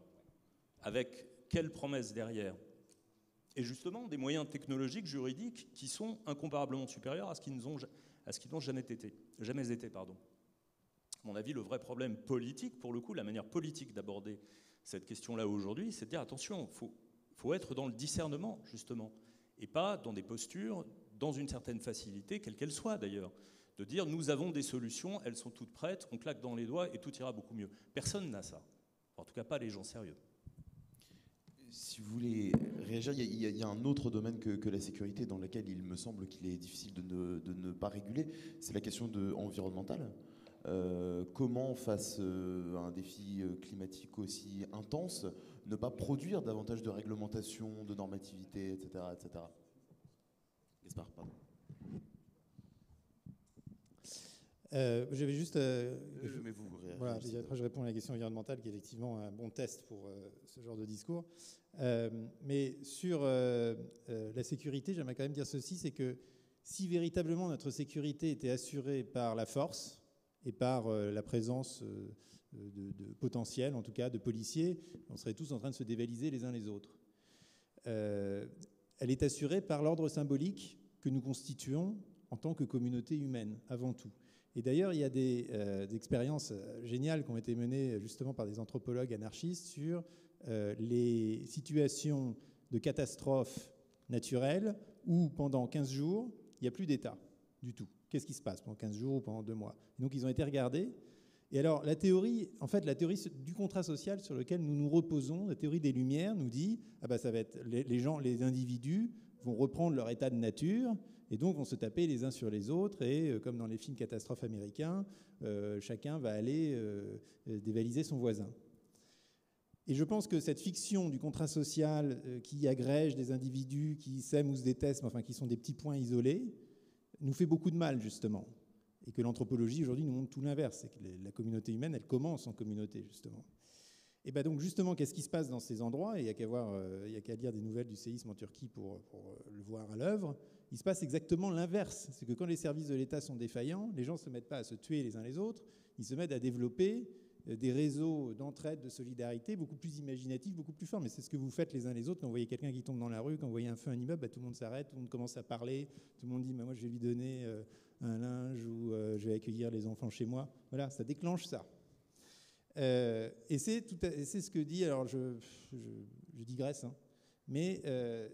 Avec quelle promesse derrière ? Et justement, des moyens technologiques, juridiques, qui sont incomparablement supérieurs à ce qu'ils n'ont jamais été. À mon avis, le vrai problème politique, pour le coup, la manière politique d'aborder cette question-là aujourd'hui, c'est de dire attention, il faut être dans le discernement, justement, et pas dans des postures, dans une certaine facilité, quelle qu'elle soit d'ailleurs, de dire nous avons des solutions, elles sont toutes prêtes, on claque dans les doigts et tout ira beaucoup mieux. Personne n'a ça. En tout cas, pas les gens sérieux. Si vous voulez réagir, il y a un autre domaine que la sécurité dans lequel il me semble qu'il est difficile de ne pas réguler, c'est la question environnementale. Comment, face à un défi climatique aussi intense, ne pas produire davantage de réglementation, de normativité, etc. etc. Gaspard, pardon. J'avais juste... mais vous voilà, après je réponds à la question environnementale qui est effectivement un bon test pour ce genre de discours. Mais sur la sécurité, j'aimerais quand même dire ceci, c'est que si véritablement notre sécurité était assurée par la force et par la présence de potentiels, en tout cas de policiers, on serait tous en train de se dévaliser les uns les autres. Elle est assurée par l'ordre symbolique que nous constituons en tant que communauté humaine, avant tout. Et d'ailleurs, il y a des expériences géniales qui ont été menées justement par des anthropologues anarchistes sur les situations de catastrophes naturelles où pendant 15 jours, il n'y a plus d'État du tout. Qu'est-ce qui se passe pendant 15 jours ou pendant 2 mois ? Et donc, ils ont été regardés. Et alors, la théorie du contrat social sur lequel nous nous reposons, la théorie des Lumières, nous dit ça va être les individus vont reprendre leur état de nature et donc vont se taper les uns sur les autres et, comme dans les films catastrophes américains, chacun va aller dévaliser son voisin. Et je pense que cette fiction du contrat social qui agrège des individus qui s'aiment ou se détestent, mais enfin qui sont des petits points isolés, nous fait beaucoup de mal, justement. Et que l'anthropologie, aujourd'hui, nous montre tout l'inverse. C'est que la communauté humaine, elle commence en communauté, justement. Et bien donc, justement, qu'est-ce qui se passe dans ces endroits ? Et il n'y a qu'à lire des nouvelles du séisme en Turquie pour le voir à l'œuvre. Il se passe exactement l'inverse. C'est que quand les services de l'État sont défaillants, les gens ne se mettent pas à se tuer les uns les autres, ils se mettent à développer des réseaux d'entraide, de solidarité beaucoup plus imaginatifs, beaucoup plus forts. Mais c'est ce que vous faites les uns les autres. Quand vous voyez quelqu'un qui tombe dans la rue, quand vous voyez un feu, un immeuble, tout le monde s'arrête, tout le monde commence à parler, tout le monde dit moi je vais lui donner un linge ou je vais accueillir les enfants chez moi. Voilà, ça déclenche ça. Et c'est ce que dit, alors je digresse, hein, mais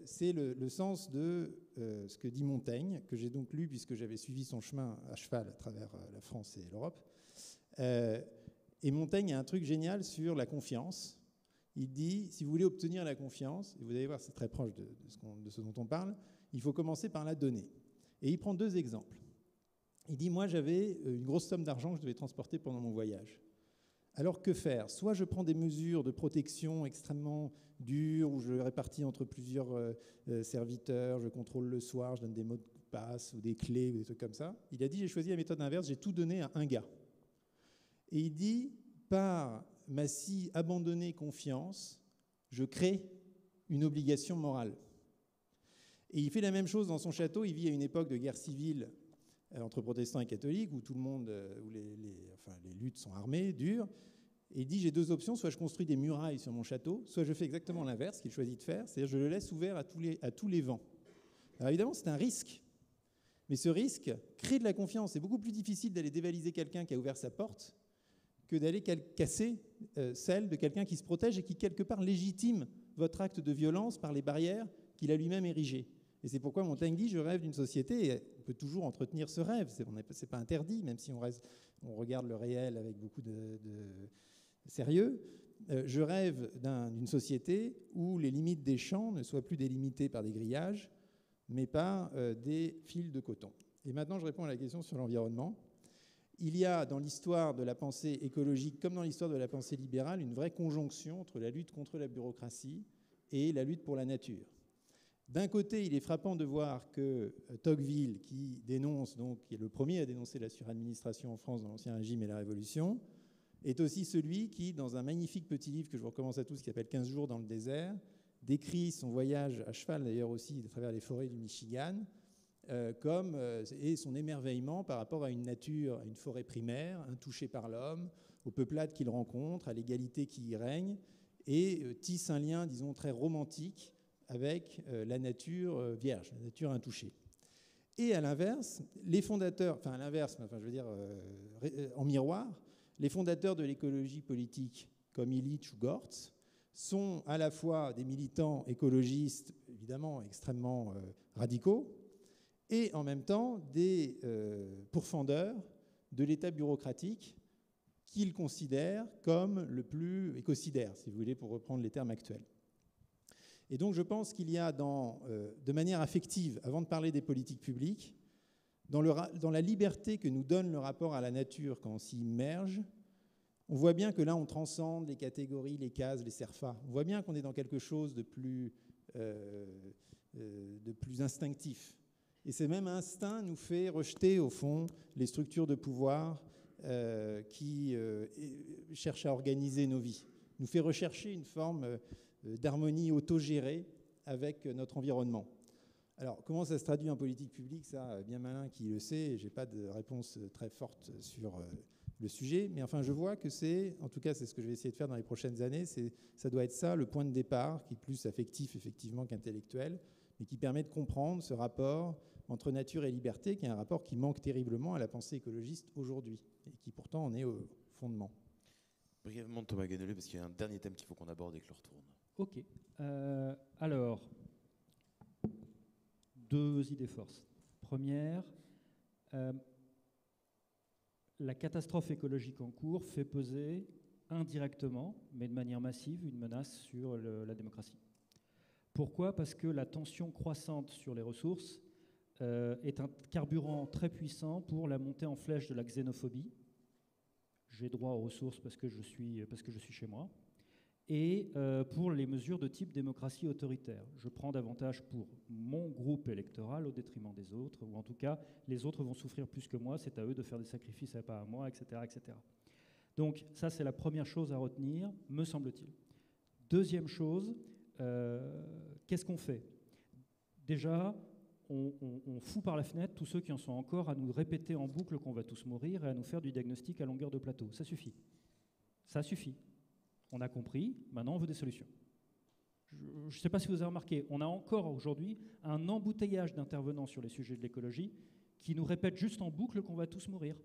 c'est le sens de ce que dit Montaigne, que j'ai donc lu puisque j'avais suivi son chemin à cheval à travers la France et l'Europe. Et Montaigne a un truc génial sur la confiance. Il dit, si vous voulez obtenir la confiance, et vous allez voir, c'est très proche de ce dont on parle, il faut commencer par la donner. Et il prend 2 exemples. Il dit, moi j'avais une grosse somme d'argent que je devais transporter pendant mon voyage. Alors que faire? Soit je prends des mesures de protection extrêmement dures, où je répartis entre plusieurs serviteurs, je contrôle le soir, je donne des mots de passe ou des clés, ou des trucs comme ça. Il a dit, j'ai choisi la méthode inverse, j'ai tout donné à un gars. Et il dit, par ma si abandonnée confiance, je crée une obligation morale. Et il fait la même chose dans son château. Il vit à une époque de guerre civile entre protestants et catholiques, où tout le monde, où les luttes sont armées, dures. Et il dit, j'ai 2 options, soit je construis des murailles sur mon château, soit je fais exactement l'inverse qu'il choisit de faire, c'est-à-dire je le laisse ouvert à tous les vents. Alors évidemment, c'est un risque. Mais ce risque crée de la confiance. C'est beaucoup plus difficile d'aller dévaliser quelqu'un qui a ouvert sa porte que d'aller casser celle de quelqu'un qui se protège et qui, quelque part, légitime votre acte de violence par les barrières qu'il a lui-même érigées. Et c'est pourquoi Montaigne dit, je rêve d'une société, et on peut toujours entretenir ce rêve, c'est pas interdit, même si on regarde le réel avec beaucoup de sérieux. Je rêve d'une société où les limites des champs ne soient plus délimitées par des grillages, mais par des fils de coton. Et maintenant, je réponds à la question sur l'environnement. Il y a dans l'histoire de la pensée écologique, comme dans l'histoire de la pensée libérale, une vraie conjonction entre la lutte contre la bureaucratie et la lutte pour la nature. D'un côté, il est frappant de voir que Tocqueville, qui est le premier à dénoncer la suradministration en France dans l'Ancien Régime et la Révolution, est aussi celui qui, dans un magnifique petit livre que je vous recommande à tous, qui s'appelle 15 jours dans le désert, décrit son voyage à cheval, d'ailleurs aussi, à travers les forêts du Michigan, et son émerveillement par rapport à une nature, à une forêt primaire, intouchée par l'homme, aux peuplades qu'il rencontre, à l'égalité qui y règne, et tisse un lien, disons, très romantique avec la nature vierge, la nature intouchée. Et à l'inverse, les fondateurs, en miroir, les fondateurs de l'écologie politique, comme Illich ou Gortz, sont à la fois des militants écologistes, évidemment extrêmement radicaux, et en même temps des pourfendeurs de l'État bureaucratique qu'ils considèrent comme le plus écocidaire, si vous voulez, pour reprendre les termes actuels. Et donc je pense qu'il y a de manière affective, avant de parler des politiques publiques, dans la liberté que nous donne le rapport à la nature quand on s'y immerge, on voit bien que là on transcende les catégories, les cases, les CERFA. On voit bien qu'on est dans quelque chose de plus instinctif. Et ce même instinct nous fait rejeter, au fond, les structures de pouvoir qui cherchent à organiser nos vies. Nous fait rechercher une forme d'harmonie autogérée avec notre environnement. Alors, comment ça se traduit en politique publique? Ça, bien malin qui le sait, je n'ai pas de réponse très forte sur le sujet, mais enfin, je vois que en tout cas, c'est ce que je vais essayer de faire dans les prochaines années, ça doit être ça, le point de départ, qui est plus affectif, effectivement, qu'intellectuel, mais qui permet de comprendre ce rapport entre nature et liberté, qui est un rapport qui manque terriblement à la pensée écologiste aujourd'hui, et qui pourtant en est au fondement. Brièvement, Thomas Ganeleux, parce qu'il y a un dernier thème qu'il faut qu'on aborde et que l'heure tourne. Ok. Alors, 2 idées forces. Première, la catastrophe écologique en cours fait peser indirectement, mais de manière massive, une menace sur la démocratie. Pourquoi? Parce que la tension croissante sur les ressources est un carburant très puissant pour la montée en flèche de la xénophobie. J'ai droit aux ressources parce que je suis chez moi. Et pour les mesures de type démocratie autoritaire. Je prends davantage pour mon groupe électoral au détriment des autres, ou en tout cas, les autres vont souffrir plus que moi, c'est à eux de faire des sacrifices et pas à moi, etc., etc. Donc ça, c'est la première chose à retenir, me semble-t-il. Deuxième chose, qu'est-ce qu'on fait? Déjà, on fout par la fenêtre tous ceux qui en sont encore à nous répéter en boucle qu'on va tous mourir et à nous faire du diagnostic à longueur de plateau. Ça suffit. Ça suffit. On a compris, maintenant on veut des solutions. Je ne sais pas si vous avez remarqué, on a encore aujourd'hui un embouteillage d'intervenants sur les sujets de l'écologie qui nous répètent juste en boucle qu'on va tous mourir.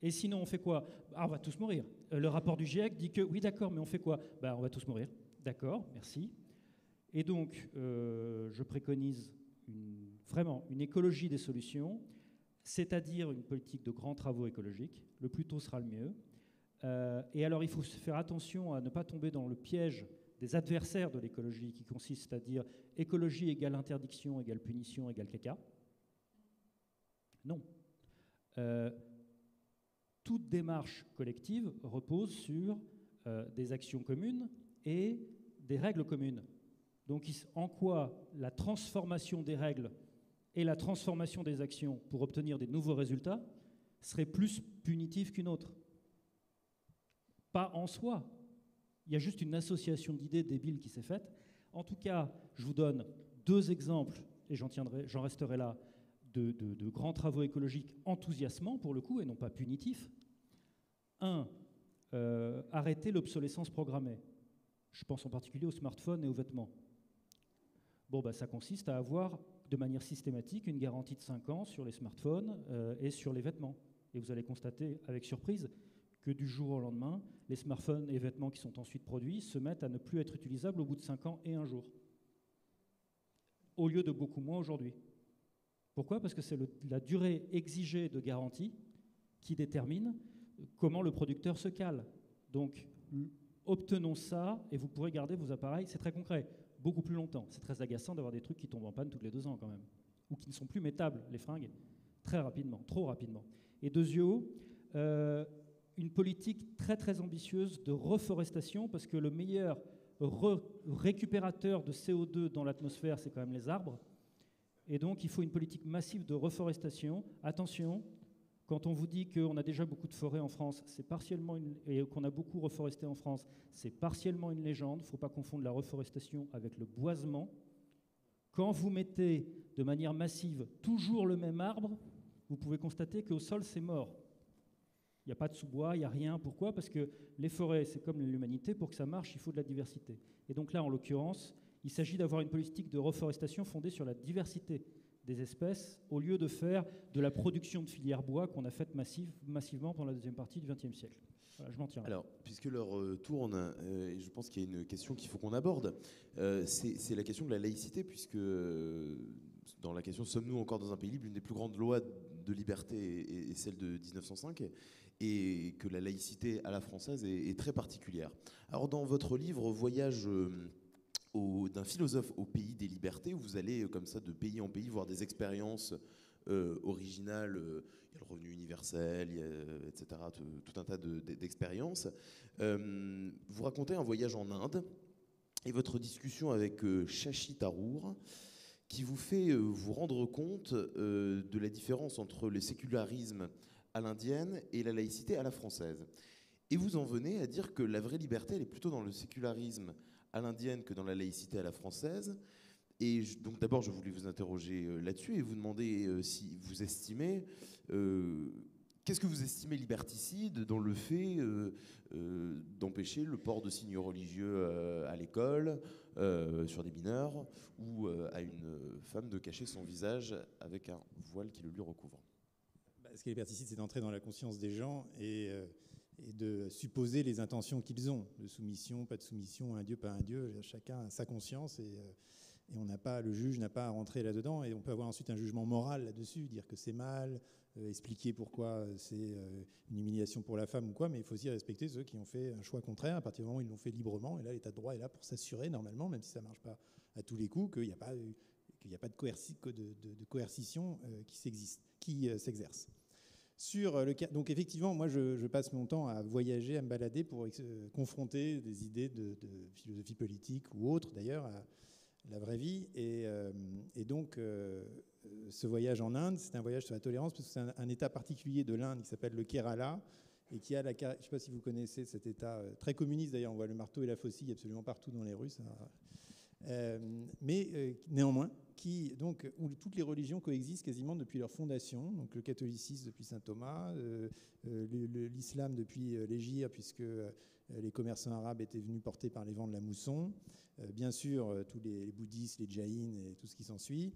Et sinon, on fait quoi? On va tous mourir. Le rapport du GIEC dit que, oui d'accord, mais on fait quoi? On va tous mourir. D'accord, merci. Et donc, je préconise vraiment une écologie des solutions, c'est-à-dire une politique de grands travaux écologiques. Le plus tôt sera le mieux. Et alors, il faut faire attention à ne pas tomber dans le piège des adversaires de l'écologie, qui consiste à dire écologie égale interdiction, égale punition, égale caca. Non. Toute démarche collective repose sur des actions communes et des règles communes. Donc, en quoi la transformation des règles et la transformation des actions pour obtenir des nouveaux résultats serait plus punitive qu'une autre? Pas en soi. Il y a juste une association d'idées débiles qui s'est faite. En tout cas, je vous donne 2 exemples, et j'en resterai là, de grands travaux écologiques enthousiasmants, pour le coup, et non pas punitifs. 1, arrêter l'obsolescence programmée. Je pense en particulier aux smartphones et aux vêtements. Ça consiste à avoir de manière systématique une garantie de 5 ans sur les smartphones et sur les vêtements. Et vous allez constater avec surprise que du jour au lendemain, les smartphones et vêtements qui sont ensuite produits se mettent à ne plus être utilisables au bout de 5 ans et 1 jour, au lieu de beaucoup moins aujourd'hui. Pourquoi? Parce que c'est la durée exigée de garantie qui détermine comment le producteur se cale. Donc, obtenons ça et vous pourrez garder vos appareils, c'est très concret, beaucoup plus longtemps. C'est très agaçant d'avoir des trucs qui tombent en panne tous les 2 ans quand même, ou qui ne sont plus mettables, les fringues, très rapidement, trop rapidement. Et 2, une politique très très ambitieuse de reforestation, parce que le meilleur récupérateur de CO2 dans l'atmosphère, c'est quand même les arbres. Et donc, il faut une politique massive de reforestation. Attention, quand on vous dit qu'on a déjà beaucoup de forêts en France, c'est partiellement et qu'on a beaucoup reforesté en France, c'est partiellement une légende. Il ne faut pas confondre la reforestation avec le boisement. Quand vous mettez de manière massive toujours le même arbre, vous pouvez constater qu'au sol, c'est mort. Il n'y a pas de sous-bois, il n'y a rien. Pourquoi? Parce que les forêts, c'est comme l'humanité, pour que ça marche, il faut de la diversité. Et donc là, en l'occurrence, il s'agit d'avoir une politique de reforestation fondée sur la diversité des espèces, au lieu de faire de la production de filières bois qu'on a faite massivement pendant la deuxième partie du XXe siècle. Voilà, je m'en tiens. Alors, puisque l'heure tourne, et je pense qu'il y a une question qu'il faut qu'on aborde, c'est la question de la laïcité, puisque dans la question « Sommes-nous encore dans un pays libre ?» L'une des plus grandes lois de liberté est celle de 1905, et que la laïcité à la française est très particulière. Alors, dans votre livre « Voyage d'un philosophe au pays des libertés », où vous allez comme ça de pays en pays voir des expériences originales, il y a le revenu universel, etc., tout un tas d'expériences. Vous racontez un voyage en Inde et votre discussion avec Shashi Tharoor, qui vous fait vous rendre compte de la différence entre le sécularisme à l'indienne et la laïcité à la française. Et vous en venez à dire que la vraie liberté, elle est plutôt dans le sécularisme à l'indienne que dans la laïcité à la française. Et donc d'abord, je voulais vous interroger là-dessus et vous demander si vous estimez... qu'est-ce que vous estimez liberticide dans le fait d'empêcher le port de signes religieux à l'école, sur des mineurs, ou à une femme de cacher son visage avec un voile qui le lui recouvre? Ce qui est liberticide, c'est d'entrer dans la conscience des gens et de supposer les intentions qu'ils ont, de soumission, pas de soumission, un Dieu, pas un Dieu. Chacun a sa conscience et on n'a pas, le juge n'a pas à rentrer là-dedans, et on peut avoir ensuite un jugement moral là-dessus, dire que c'est mal, expliquer pourquoi c'est une humiliation pour la femme ou quoi, mais il faut aussi respecter ceux qui ont fait un choix contraire à partir du moment où ils l'ont fait librement. Et là, l'état de droit est là pour s'assurer normalement, même si ça ne marche pas à tous les coups, qu'il n'y a pas de coercition qui s'exerce. Sur le cas, donc effectivement, moi je passe mon temps à voyager, à me balader pour confronter des idées de philosophie politique ou autres d'ailleurs à la vraie vie. Et donc ce voyage en Inde, c'est un voyage sur la tolérance parce que c'est un état particulier de l'Inde qui s'appelle le Kerala et qui a je ne sais pas si vous connaissez cet état très communiste d'ailleurs, on voit le marteau et la faucille absolument partout dans les rues. mais néanmoins, où toutes les religions coexistent quasiment depuis leur fondation. Donc le catholicisme depuis saint Thomas, l'islam depuis l'Hégire, puisque les commerçants arabes étaient venus portés par les vents de la mousson. Bien sûr, tous les bouddhistes, les jaïns et tout ce qui s'ensuit.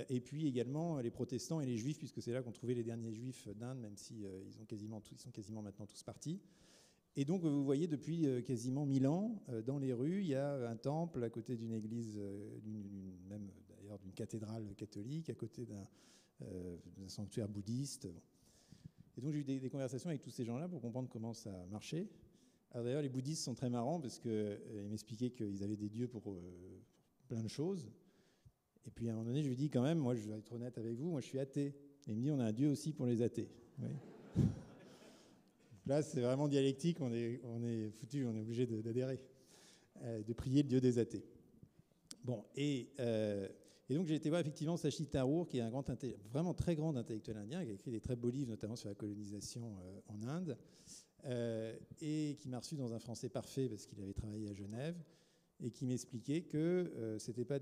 Et puis également les protestants et les juifs, puisque c'est là qu'on trouvait les derniers juifs d'Inde, même si ils sont quasiment maintenant tous partis. Et donc, vous voyez, depuis quasiment 1000 ans, dans les rues, il y a un temple à côté d'une église, même d'ailleurs d'une cathédrale catholique, à côté d'un sanctuaire bouddhiste. Et donc, j'ai eu des conversations avec tous ces gens-là pour comprendre comment ça marchait. Alors d'ailleurs, les bouddhistes sont très marrants parce qu'ils m'expliquaient qu'ils avaient des dieux pour plein de choses. Et puis, à un moment donné, je lui dis quand même, moi, je vais être honnête avec vous, moi, je suis athée. Et il me dit, on a un dieu aussi pour les athées. Oui. Là, c'est vraiment dialectique, on est foutu, on est obligé d'adhérer, de prier le dieu des athées. Bon, et donc j'ai été voir effectivement Sashi Tharoor, qui est un vraiment très grand intellectuel indien, qui a écrit des très beaux livres, notamment sur la colonisation en Inde, et qui m'a reçu dans un français parfait, parce qu'il avait travaillé à Genève, et qui m'expliquait que c'était pas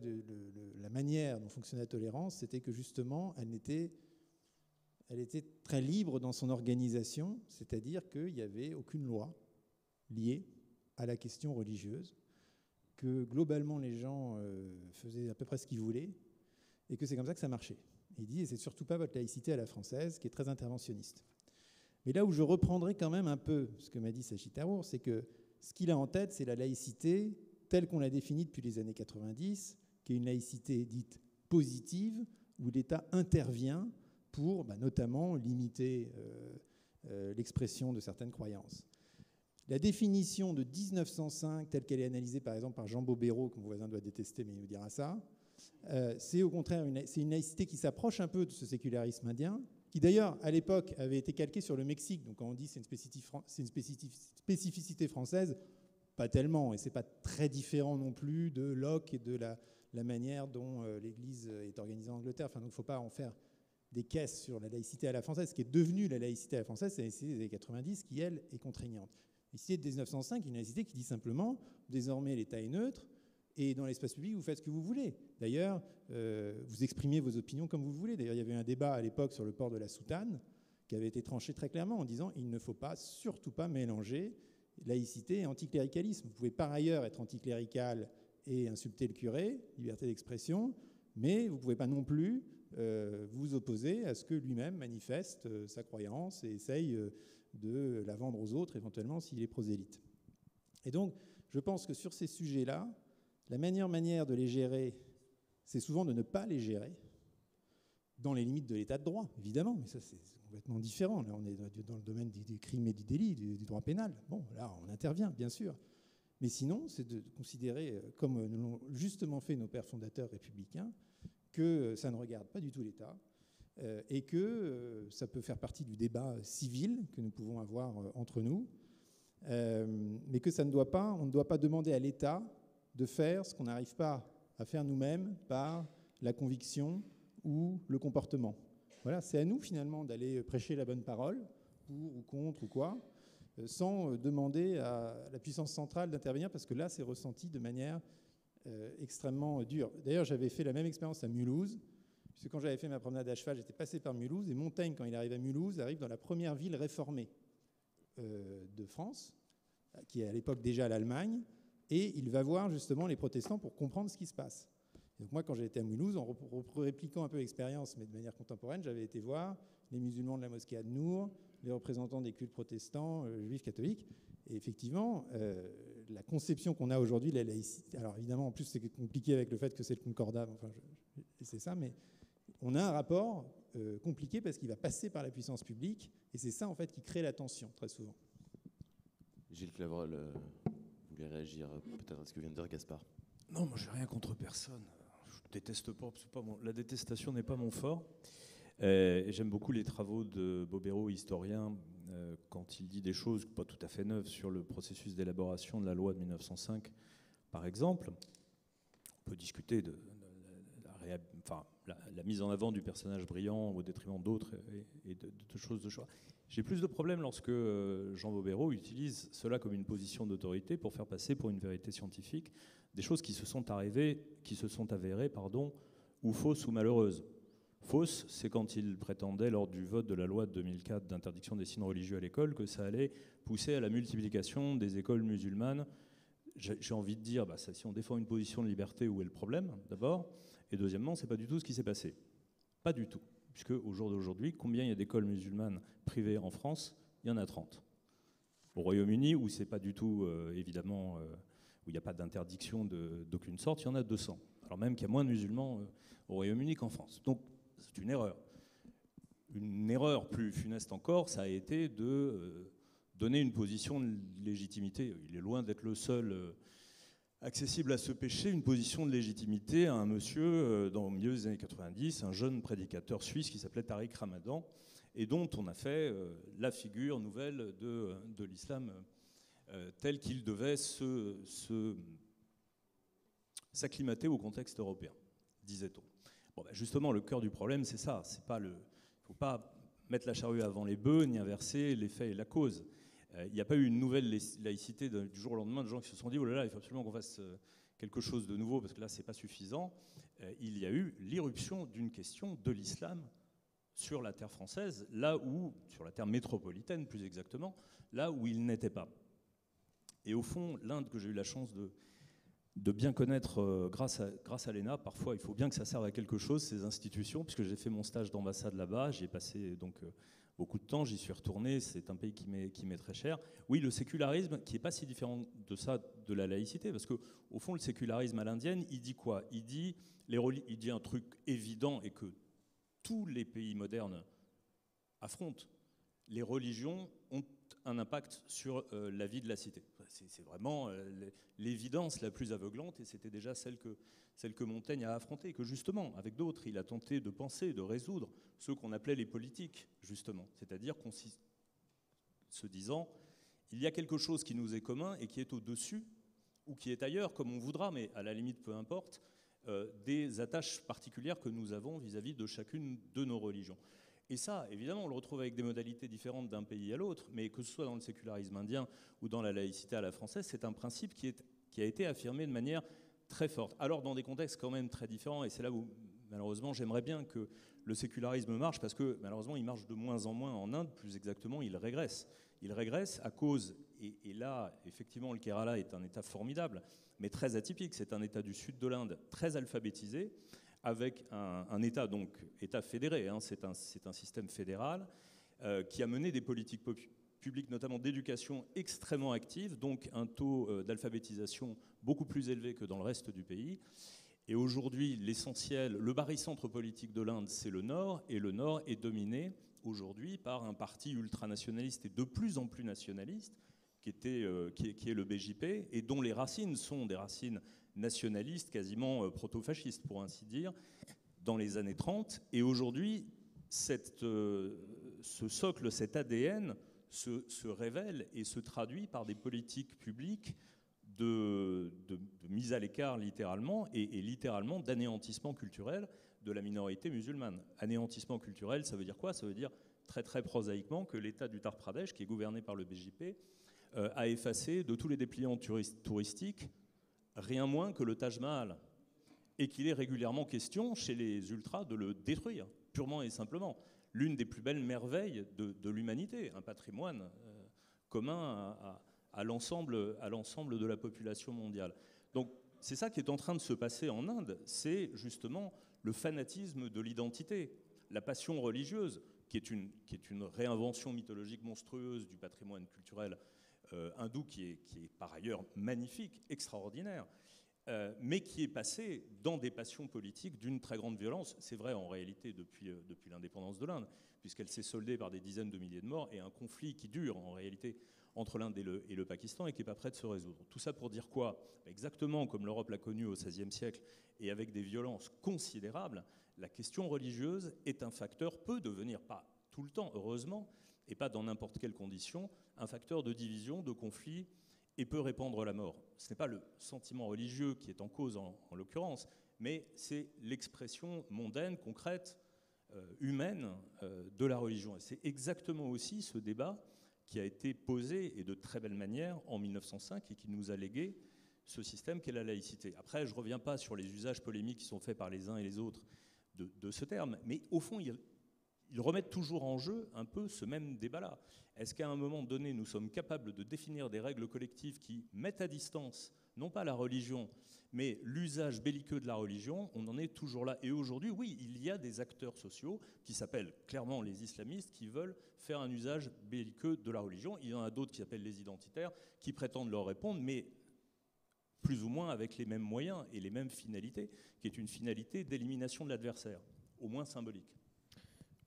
la manière dont fonctionnait la tolérance, c'était que justement, elle était très libre dans son organisation, c'est-à-dire qu'il n'y avait aucune loi liée à la question religieuse, que globalement les gens faisaient à peu près ce qu'ils voulaient, et que c'est comme ça que ça marchait. Et il dit, et c'est surtout pas votre laïcité à la française, qui est très interventionniste. Mais là où je reprendrai quand même un peu ce que m'a dit Sashi Tharoor, c'est que ce qu'il a en tête, c'est la laïcité telle qu'on l'a définie depuis les années 90, qui est une laïcité dite positive, où l'État intervient pour notamment limiter l'expression de certaines croyances. La définition de 1905, telle qu'elle est analysée par exemple par Jean Bobéro, que mon voisin doit détester, mais il nous dira ça, c'est au contraire une laïcité qui s'approche un peu de ce sécularisme indien, qui d'ailleurs à l'époque avait été calqué sur le Mexique. Donc quand on dit c'est une spécificité française, pas tellement, et c'est pas très différent non plus de Locke et de la manière dont l'Église est organisée en Angleterre. Enfin, donc il ne faut pas en faire des caisses sur la laïcité à la française. Ce qui est devenu la laïcité à la française, c'est la laïcité des années 90 qui, elle, est contraignante. La laïcité de 1905 est une laïcité qui dit simplement, désormais l'État est neutre, et dans l'espace public, vous faites ce que vous voulez. D'ailleurs, vous exprimez vos opinions comme vous voulez. D'ailleurs, il y avait un débat à l'époque sur le port de la soutane qui avait été tranché très clairement en disant il ne faut pas, surtout pas mélanger laïcité et anticléricalisme. Vous pouvez par ailleurs être anticlérical et insulter le curé, liberté d'expression, mais vous ne pouvez pas non plus vous opposer à ce que lui-même manifeste sa croyance et essaye de la vendre aux autres, éventuellement, s'il est prosélyte. Et donc, je pense que sur ces sujets-là, la meilleure manière de les gérer, c'est souvent de ne pas les gérer, dans les limites de l'état de droit, évidemment, mais ça, c'est complètement différent. Là, on est dans le domaine des crimes et du délit, du droit pénal. Bon, là, on intervient, bien sûr. Mais sinon, c'est de considérer, comme nous l'ont justement fait nos pères fondateurs républicains, que ça ne regarde pas du tout l'État et que ça peut faire partie du débat civil que nous pouvons avoir entre nous, mais que on ne doit pas demander à l'État de faire ce qu'on n'arrive pas à faire nous-mêmes par la conviction ou le comportement. Voilà, c'est à nous finalement d'aller prêcher la bonne parole, pour ou contre ou quoi, sans demander à la puissance centrale d'intervenir, parce que là, c'est ressenti de manière extrêmement dure. D'ailleurs, j'avais fait la même expérience à Mulhouse, puisque quand j'avais fait ma promenade à cheval, j'étais passé par Mulhouse, et Montaigne, quand il arrive à Mulhouse, arrive dans la première ville réformée de France, qui est à l'époque déjà l'Allemagne, et il va voir justement les protestants pour comprendre ce qui se passe. Donc moi, quand j'ai été à Mulhouse, en répliquant un peu l'expérience, mais de manière contemporaine, j'avais été voir les musulmans de la mosquée Ad-Nour, les représentants des cultes protestants, juifs, catholiques. Et effectivement, la conception qu'on a aujourd'hui de la laïcité, alors évidemment, en plus, c'est compliqué avec le fait que c'est le concordat, enfin, c'est ça, mais on a un rapport compliqué parce qu'il va passer par la puissance publique, et c'est ça, en fait, qui crée la tension, très souvent. Gilles Clavreul, vous voulez réagir peut-être à ce que vient de dire Gaspard? Non, moi, j'ai rien contre personne. Je déteste pas, la détestation n'est pas mon fort. J'aime beaucoup les travaux de Bobéro, historien, quand il dit des choses pas tout à fait neuves sur le processus d'élaboration de la loi de 1905, par exemple. On peut discuter la mise en avant du personnage brillant au détriment d'autres et de choses de choix. J'ai plus de problèmes lorsque Jean Bobéro utilise cela comme une position d'autorité pour faire passer pour une vérité scientifique des choses qui se sont avérées, ou fausses ou malheureuses. Fausse, c'est quand il prétendait, lors du vote de la loi de 2004 d'interdiction des signes religieux à l'école, que ça allait pousser à la multiplication des écoles musulmanes. J'ai envie de dire, si on défend une position de liberté, où est le problème, d'abord? Et deuxièmement, c'est pas du tout ce qui s'est passé. Pas du tout. Puisque au jour d'aujourd'hui, combien il y a d'écoles musulmanes privées en France? Il y en a 30. Au Royaume-Uni, où c'est pas du tout, évidemment, où il n'y a pas d'interdiction d'aucune sorte, il y en a 200. Alors même qu'il y a moins de musulmans au Royaume-Uni qu'en France. Donc c'est une erreur. Une erreur plus funeste encore, ça a été de donner une position de légitimité. Il est loin d'être le seul accessible à ce péché, une position de légitimité à un monsieur, dans le milieu des années 90, un jeune prédicateur suisse qui s'appelait Tariq Ramadan, et dont on a fait la figure nouvelle de l'islam tel qu'il devait s'acclimater au contexte européen, disait-on. Bon, justement, le cœur du problème, c'est ça. Il ne faut pas mettre la charrue avant les bœufs, ni inverser les faits et la cause. Il n'y a pas eu une nouvelle laïcité du jour au lendemain de gens qui se sont dit « Oh là là, il faut absolument qu'on fasse quelque chose de nouveau, parce que là, ce n'est pas suffisant ». Il y a eu l'irruption d'une question de l'islam sur la terre française, là où, sur la terre métropolitaine plus exactement, là où il n'était pas. Et au fond, l'Inde que j'ai eu la chance de bien connaître grâce à l'ENA, parfois il faut bien que ça serve à quelque chose, ces institutions, puisque j'ai fait mon stage d'ambassade là-bas, j'y ai passé donc beaucoup de temps, j'y suis retourné, c'est un pays qui m'est très cher. Oui, le sécularisme, qui n'est pas si différent de ça, de la laïcité, parce qu'au fond, le sécularisme à l'indienne, il dit quoi? Il dit un truc évident et que tous les pays modernes affrontent. Les religions ont un impact sur la vie de la cité. C'est vraiment l'évidence la plus aveuglante, et c'était déjà celle que Montaigne a affrontée, que justement, avec d'autres, il a tenté de penser, de résoudre ceux qu'on appelait les politiques, justement. C'est-à-dire se disant, il y a quelque chose qui nous est commun et qui est au-dessus, ou qui est ailleurs, comme on voudra, mais à la limite, peu importe, des attaches particulières que nous avons vis-à-vis de chacune de nos religions. Et ça, évidemment, on le retrouve avec des modalités différentes d'un pays à l'autre, mais que ce soit dans le sécularisme indien ou dans la laïcité à la française, c'est un principe qui a été affirmé de manière très forte. Alors, dans des contextes quand même très différents, et c'est là où, malheureusement, j'aimerais bien que le sécularisme marche, parce que, malheureusement, il marche de moins en moins en Inde, plus exactement, il régresse. Il régresse à cause, et là, effectivement, le Kerala est un État formidable, mais très atypique. C'est un État du sud de l'Inde, très alphabétisé, avec un État, donc État fédéré, hein, c'est un système fédéral qui a mené des politiques publiques, notamment d'éducation, extrêmement actives, donc un taux d'alphabétisation beaucoup plus élevé que dans le reste du pays. Et aujourd'hui, l'essentiel, le barycentre politique de l'Inde, c'est le Nord, et le Nord est dominé aujourd'hui par un parti ultranationaliste et de plus en plus nationaliste, qui est le BJP, et dont les racines sont des racines nationalistes, quasiment proto-fascistes, pour ainsi dire, dans les années 30. Et aujourd'hui, ce socle, cet ADN, se révèle et se traduit par des politiques publiques de mise à l'écart, littéralement, et littéralement d'anéantissement culturel de la minorité musulmane. Anéantissement culturel, ça veut dire quoi? Ça veut dire, très très prosaïquement, que l'État du Uttar Pradesh, qui est gouverné par le BJP, a effacé de tous les dépliants touristiques rien moins que le Taj Mahal, et qu'il est régulièrement question chez les ultras de le détruire, purement et simplement. L'une des plus belles merveilles de l'humanité, un patrimoine commun à l'ensemble de la population mondiale. Donc c'est ça qui est en train de se passer en Inde, c'est justement le fanatisme de l'identité, la passion religieuse, qui est une réinvention mythologique monstrueuse du patrimoine culturel hindou, qui est par ailleurs magnifique, extraordinaire, mais qui est passé dans des passions politiques d'une très grande violence. C'est vrai en réalité depuis l'indépendance de l'Inde, puisqu'elle s'est soldée par des dizaines de milliers de morts et un conflit qui dure en réalité entre l'Inde et le Pakistan et qui n'est pas prêt de se résoudre. Tout ça pour dire quoi? Exactement comme l'Europe l'a connu au XVIe siècle et avec des violences considérables, la question religieuse est un facteur, peut devenir, pas tout le temps heureusement, et pas dans n'importe quelle condition, un facteur de division, de conflit, et peut répandre la mort. Ce n'est pas le sentiment religieux qui est en cause en l'occurrence, mais c'est l'expression mondaine, concrète, humaine de la religion. Et c'est exactement aussi ce débat qui a été posé, et de très belle manière, en 1905, et qui nous a légué ce système qu'est la laïcité. Après, je ne reviens pas sur les usages polémiques qui sont faits par les uns et les autres de ce terme, mais au fond, ils remettent toujours en jeu un peu ce même débat-là. Est-ce qu'à un moment donné, nous sommes capables de définir des règles collectives qui mettent à distance, non pas la religion, mais l'usage belliqueux de la religion? On en est toujours là. Et aujourd'hui, oui, il y a des acteurs sociaux qui s'appellent clairement les islamistes, qui veulent faire un usage belliqueux de la religion. Il y en a d'autres qui s'appellent les identitaires, qui prétendent leur répondre, mais plus ou moins avec les mêmes moyens et les mêmes finalités, qui est une finalité d'élimination de l'adversaire, au moins symbolique.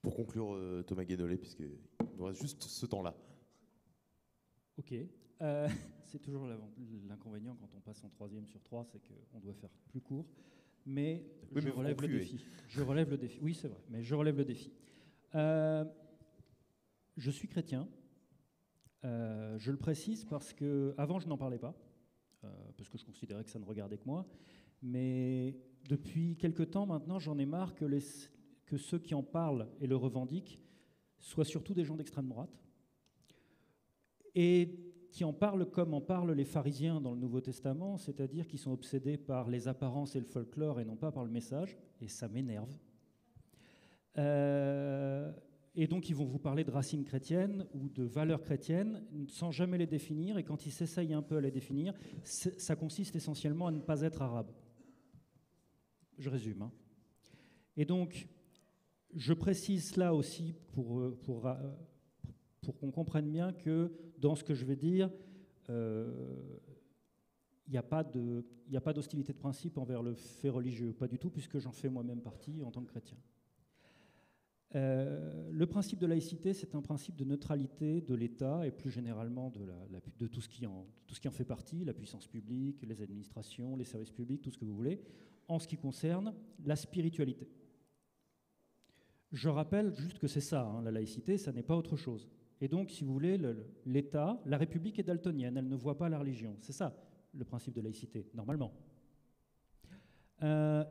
Pour conclure, Thomas Guénolé, puisqu'il nous reste juste ce temps-là. Ok. C'est toujours l'inconvénient quand on passe en 3e sur 3, c'est qu'on doit faire plus court. Mais, oui, je relève le défi. Je relève le défi. Oui, c'est vrai, mais je relève le défi. Je suis chrétien. Je le précise parce que avant je n'en parlais pas, parce que je considérais que ça ne regardait que moi. Mais depuis quelque temps maintenant, j'en ai marre que ceux qui en parlent et le revendiquent soient surtout des gens d'extrême droite, et qui en parlent comme en parlent les pharisiens dans le Nouveau Testament, c'est-à-dire qu'ils sont obsédés par les apparences et le folklore et non pas par le message, et ça m'énerve. Et donc ils vont vous parler de racines chrétiennes ou de valeurs chrétiennes sans jamais les définir, et quand ils s'essayent un peu à les définir, ça consiste essentiellement à ne pas être arabe. Je résume. Hein. Et donc, je précise cela aussi pour qu'on comprenne bien que dans ce que je vais dire, il n'y a pas d'hostilité de principe envers le fait religieux, pas du tout, puisque j'en fais moi-même partie en tant que chrétien. Le principe de laïcité, c'est un principe de neutralité de l'État et plus généralement de tout ce qui en fait partie, la puissance publique, les administrations, les services publics, tout ce que vous voulez, en ce qui concerne la spiritualité. Je rappelle juste que c'est ça, hein, la laïcité, ça n'est pas autre chose. Et donc, si vous voulez, l'État, la République est daltonienne, elle ne voit pas la religion. C'est ça, le principe de laïcité, normalement.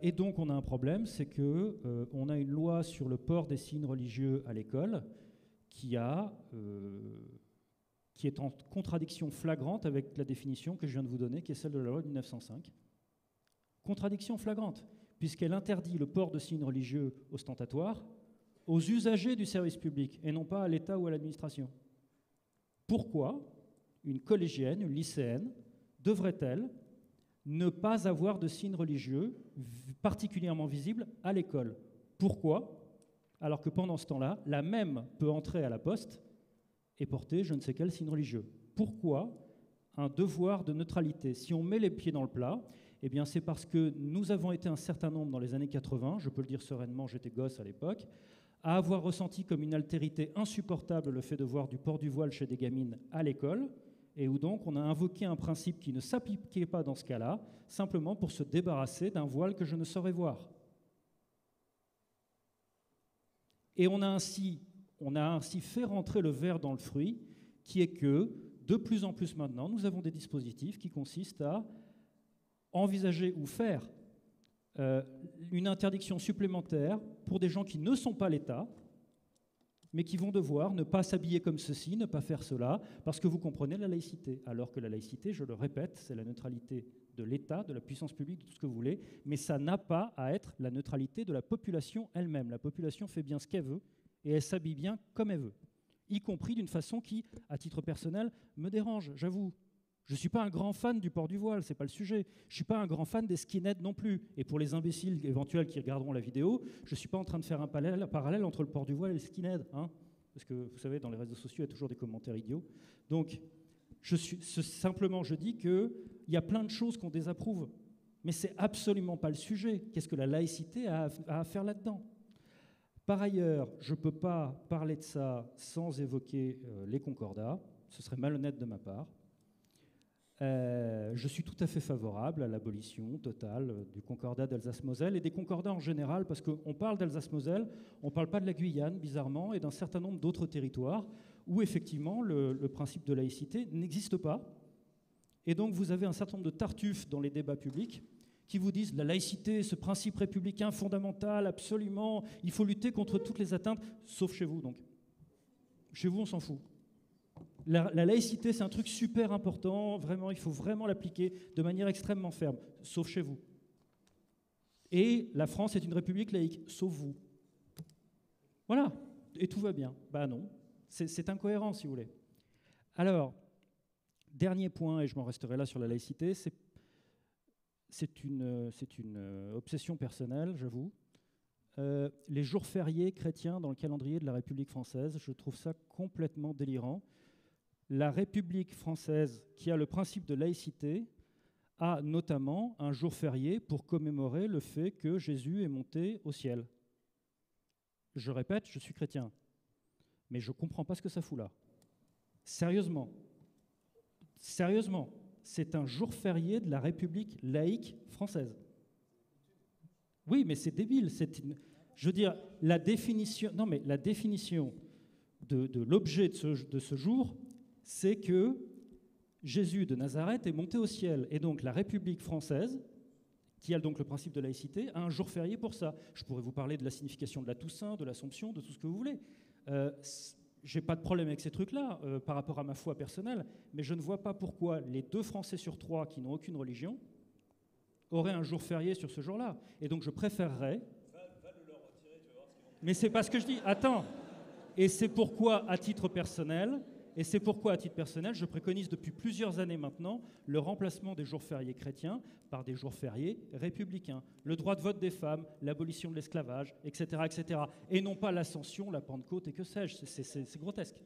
Et donc, on a un problème, c'est qu'on a une loi sur le port des signes religieux à l'école qui est en contradiction flagrante avec la définition que je viens de vous donner, qui est celle de la loi de 1905. Contradiction flagrante, puisqu'elle interdit le port de signes religieux ostentatoires aux usagers du service public, et non pas à l'État ou à l'administration. Pourquoi une collégienne, une lycéenne, devrait-elle ne pas avoir de signes religieux particulièrement visibles à l'école? Pourquoi? Alors que pendant ce temps-là, la même peut entrer à la poste et porter je ne sais quel signe religieux. Pourquoi un devoir de neutralité? Si on met les pieds dans le plat, eh bien c'est parce que nous avons été un certain nombre dans les années 80, je peux le dire sereinement, j'étais gosse à l'époque, à avoir ressenti comme une altérité insupportable le fait de voir du port du voile chez des gamines à l'école, et où donc on a invoqué un principe qui ne s'appliquait pas dans ce cas-là, simplement pour se débarrasser d'un voile que je ne saurais voir. Et on a ainsi fait rentrer le ver dans le fruit, qui est que, de plus en plus maintenant, nous avons des dispositifs qui consistent à envisager ou faire une interdiction supplémentaire pour des gens qui ne sont pas l'État, mais qui vont devoir ne pas s'habiller comme ceci, ne pas faire cela, parce que vous comprenez la laïcité. Alors que la laïcité, je le répète, c'est la neutralité de l'État, de la puissance publique, de tout ce que vous voulez, mais ça n'a pas à être la neutralité de la population elle-même. La population fait bien ce qu'elle veut, et elle s'habille bien comme elle veut, y compris d'une façon qui, à titre personnel, me dérange, j'avoue. Je ne suis pas un grand fan du port du voile, ce n'est pas le sujet. Je ne suis pas un grand fan des skinheads non plus. Et pour les imbéciles éventuels qui regarderont la vidéo, je ne suis pas en train de faire un parallèle entre le port du voile et le skinhead. Hein, parce que, vous savez, dans les réseaux sociaux, il y a toujours des commentaires idiots. Donc, simplement, je dis qu'il y a plein de choses qu'on désapprouve. Mais ce n'est absolument pas le sujet. Qu'est-ce que la laïcité a à faire là-dedans? Par ailleurs, je ne peux pas parler de ça sans évoquer les concordats. Ce serait malhonnête de ma part. Je suis tout à fait favorable à l'abolition totale du concordat d'Alsace-Moselle et des concordats en général, parce qu'on parle d'Alsace-Moselle, on ne parle pas de la Guyane, bizarrement, et d'un certain nombre d'autres territoires où, effectivement, le principe de laïcité n'existe pas. Et donc, vous avez un certain nombre de tartuffes dans les débats publics qui vous disent la laïcité, ce principe républicain fondamental, absolument, il faut lutter contre toutes les atteintes, sauf chez vous donc. Chez vous, on s'en fout. La laïcité, c'est un truc super important, vraiment, il faut vraiment l'appliquer de manière extrêmement ferme, sauf chez vous. Et la France est une république laïque, sauf vous. Voilà, et tout va bien. Bah non, c'est incohérent si vous voulez. Alors, dernier point, et je m'en resterai là sur la laïcité, c'est une obsession personnelle, j'avoue. Les jours fériés chrétiens dans le calendrier de la République française, je trouve ça complètement délirant. La République française, qui a le principe de laïcité, a notamment un jour férié pour commémorer le fait que Jésus est monté au ciel. Je répète, je suis chrétien, mais je ne comprends pas ce que ça fout là. Sérieusement, c'est un jour férié de la République laïque française. Oui, mais c'est débile. Je veux dire, la définition de l'objet de ce jour, c'est que Jésus de Nazareth est monté au ciel. Et donc la République française, qui a donc le principe de laïcité, a un jour férié pour ça. Je pourrais vous parler de la signification de la Toussaint, de l'Assomption, de tout ce que vous voulez. J'ai pas de problème avec ces trucs-là par rapport à ma foi personnelle, mais je ne vois pas pourquoi les 2 Français sur 3 qui n'ont aucune religion auraient un jour férié sur ce jour-là. Et donc je préférerais... Mais c'est pas ce que je dis. Attends. Et c'est pourquoi, à titre personnel, je préconise depuis plusieurs années maintenant le remplacement des jours fériés chrétiens par des jours fériés républicains. Le droit de vote des femmes, l'abolition de l'esclavage, etc., etc. Et non pas l'Ascension, la Pentecôte et que sais-je. C'est grotesque.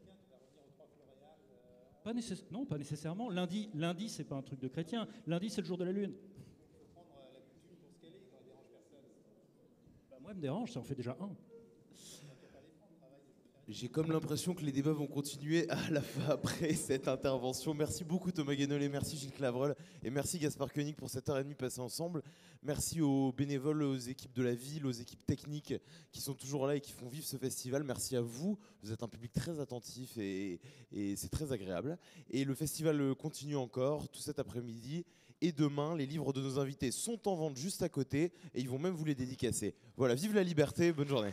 Non, pas nécessairement. Lundi, c'est pas un truc de chrétien. Lundi, c'est le jour de la Lune. Moi, elle me dérange, ça en fait déjà un. J'ai comme l'impression que les débats vont continuer à la fin après cette intervention. Merci beaucoup Thomas Guénolé, merci Gilles Clavreul et merci Gaspard Koenig pour cette heure et demie passée ensemble. Merci aux bénévoles, aux équipes de la ville, aux équipes techniques qui sont toujours là et qui font vivre ce festival. Merci à vous, vous êtes un public très attentif et c'est très agréable. Et le festival continue encore tout cet après-midi. Et demain, les livres de nos invités sont en vente juste à côté et ils vont même vous les dédicacer. Voilà, vive la liberté, bonne journée.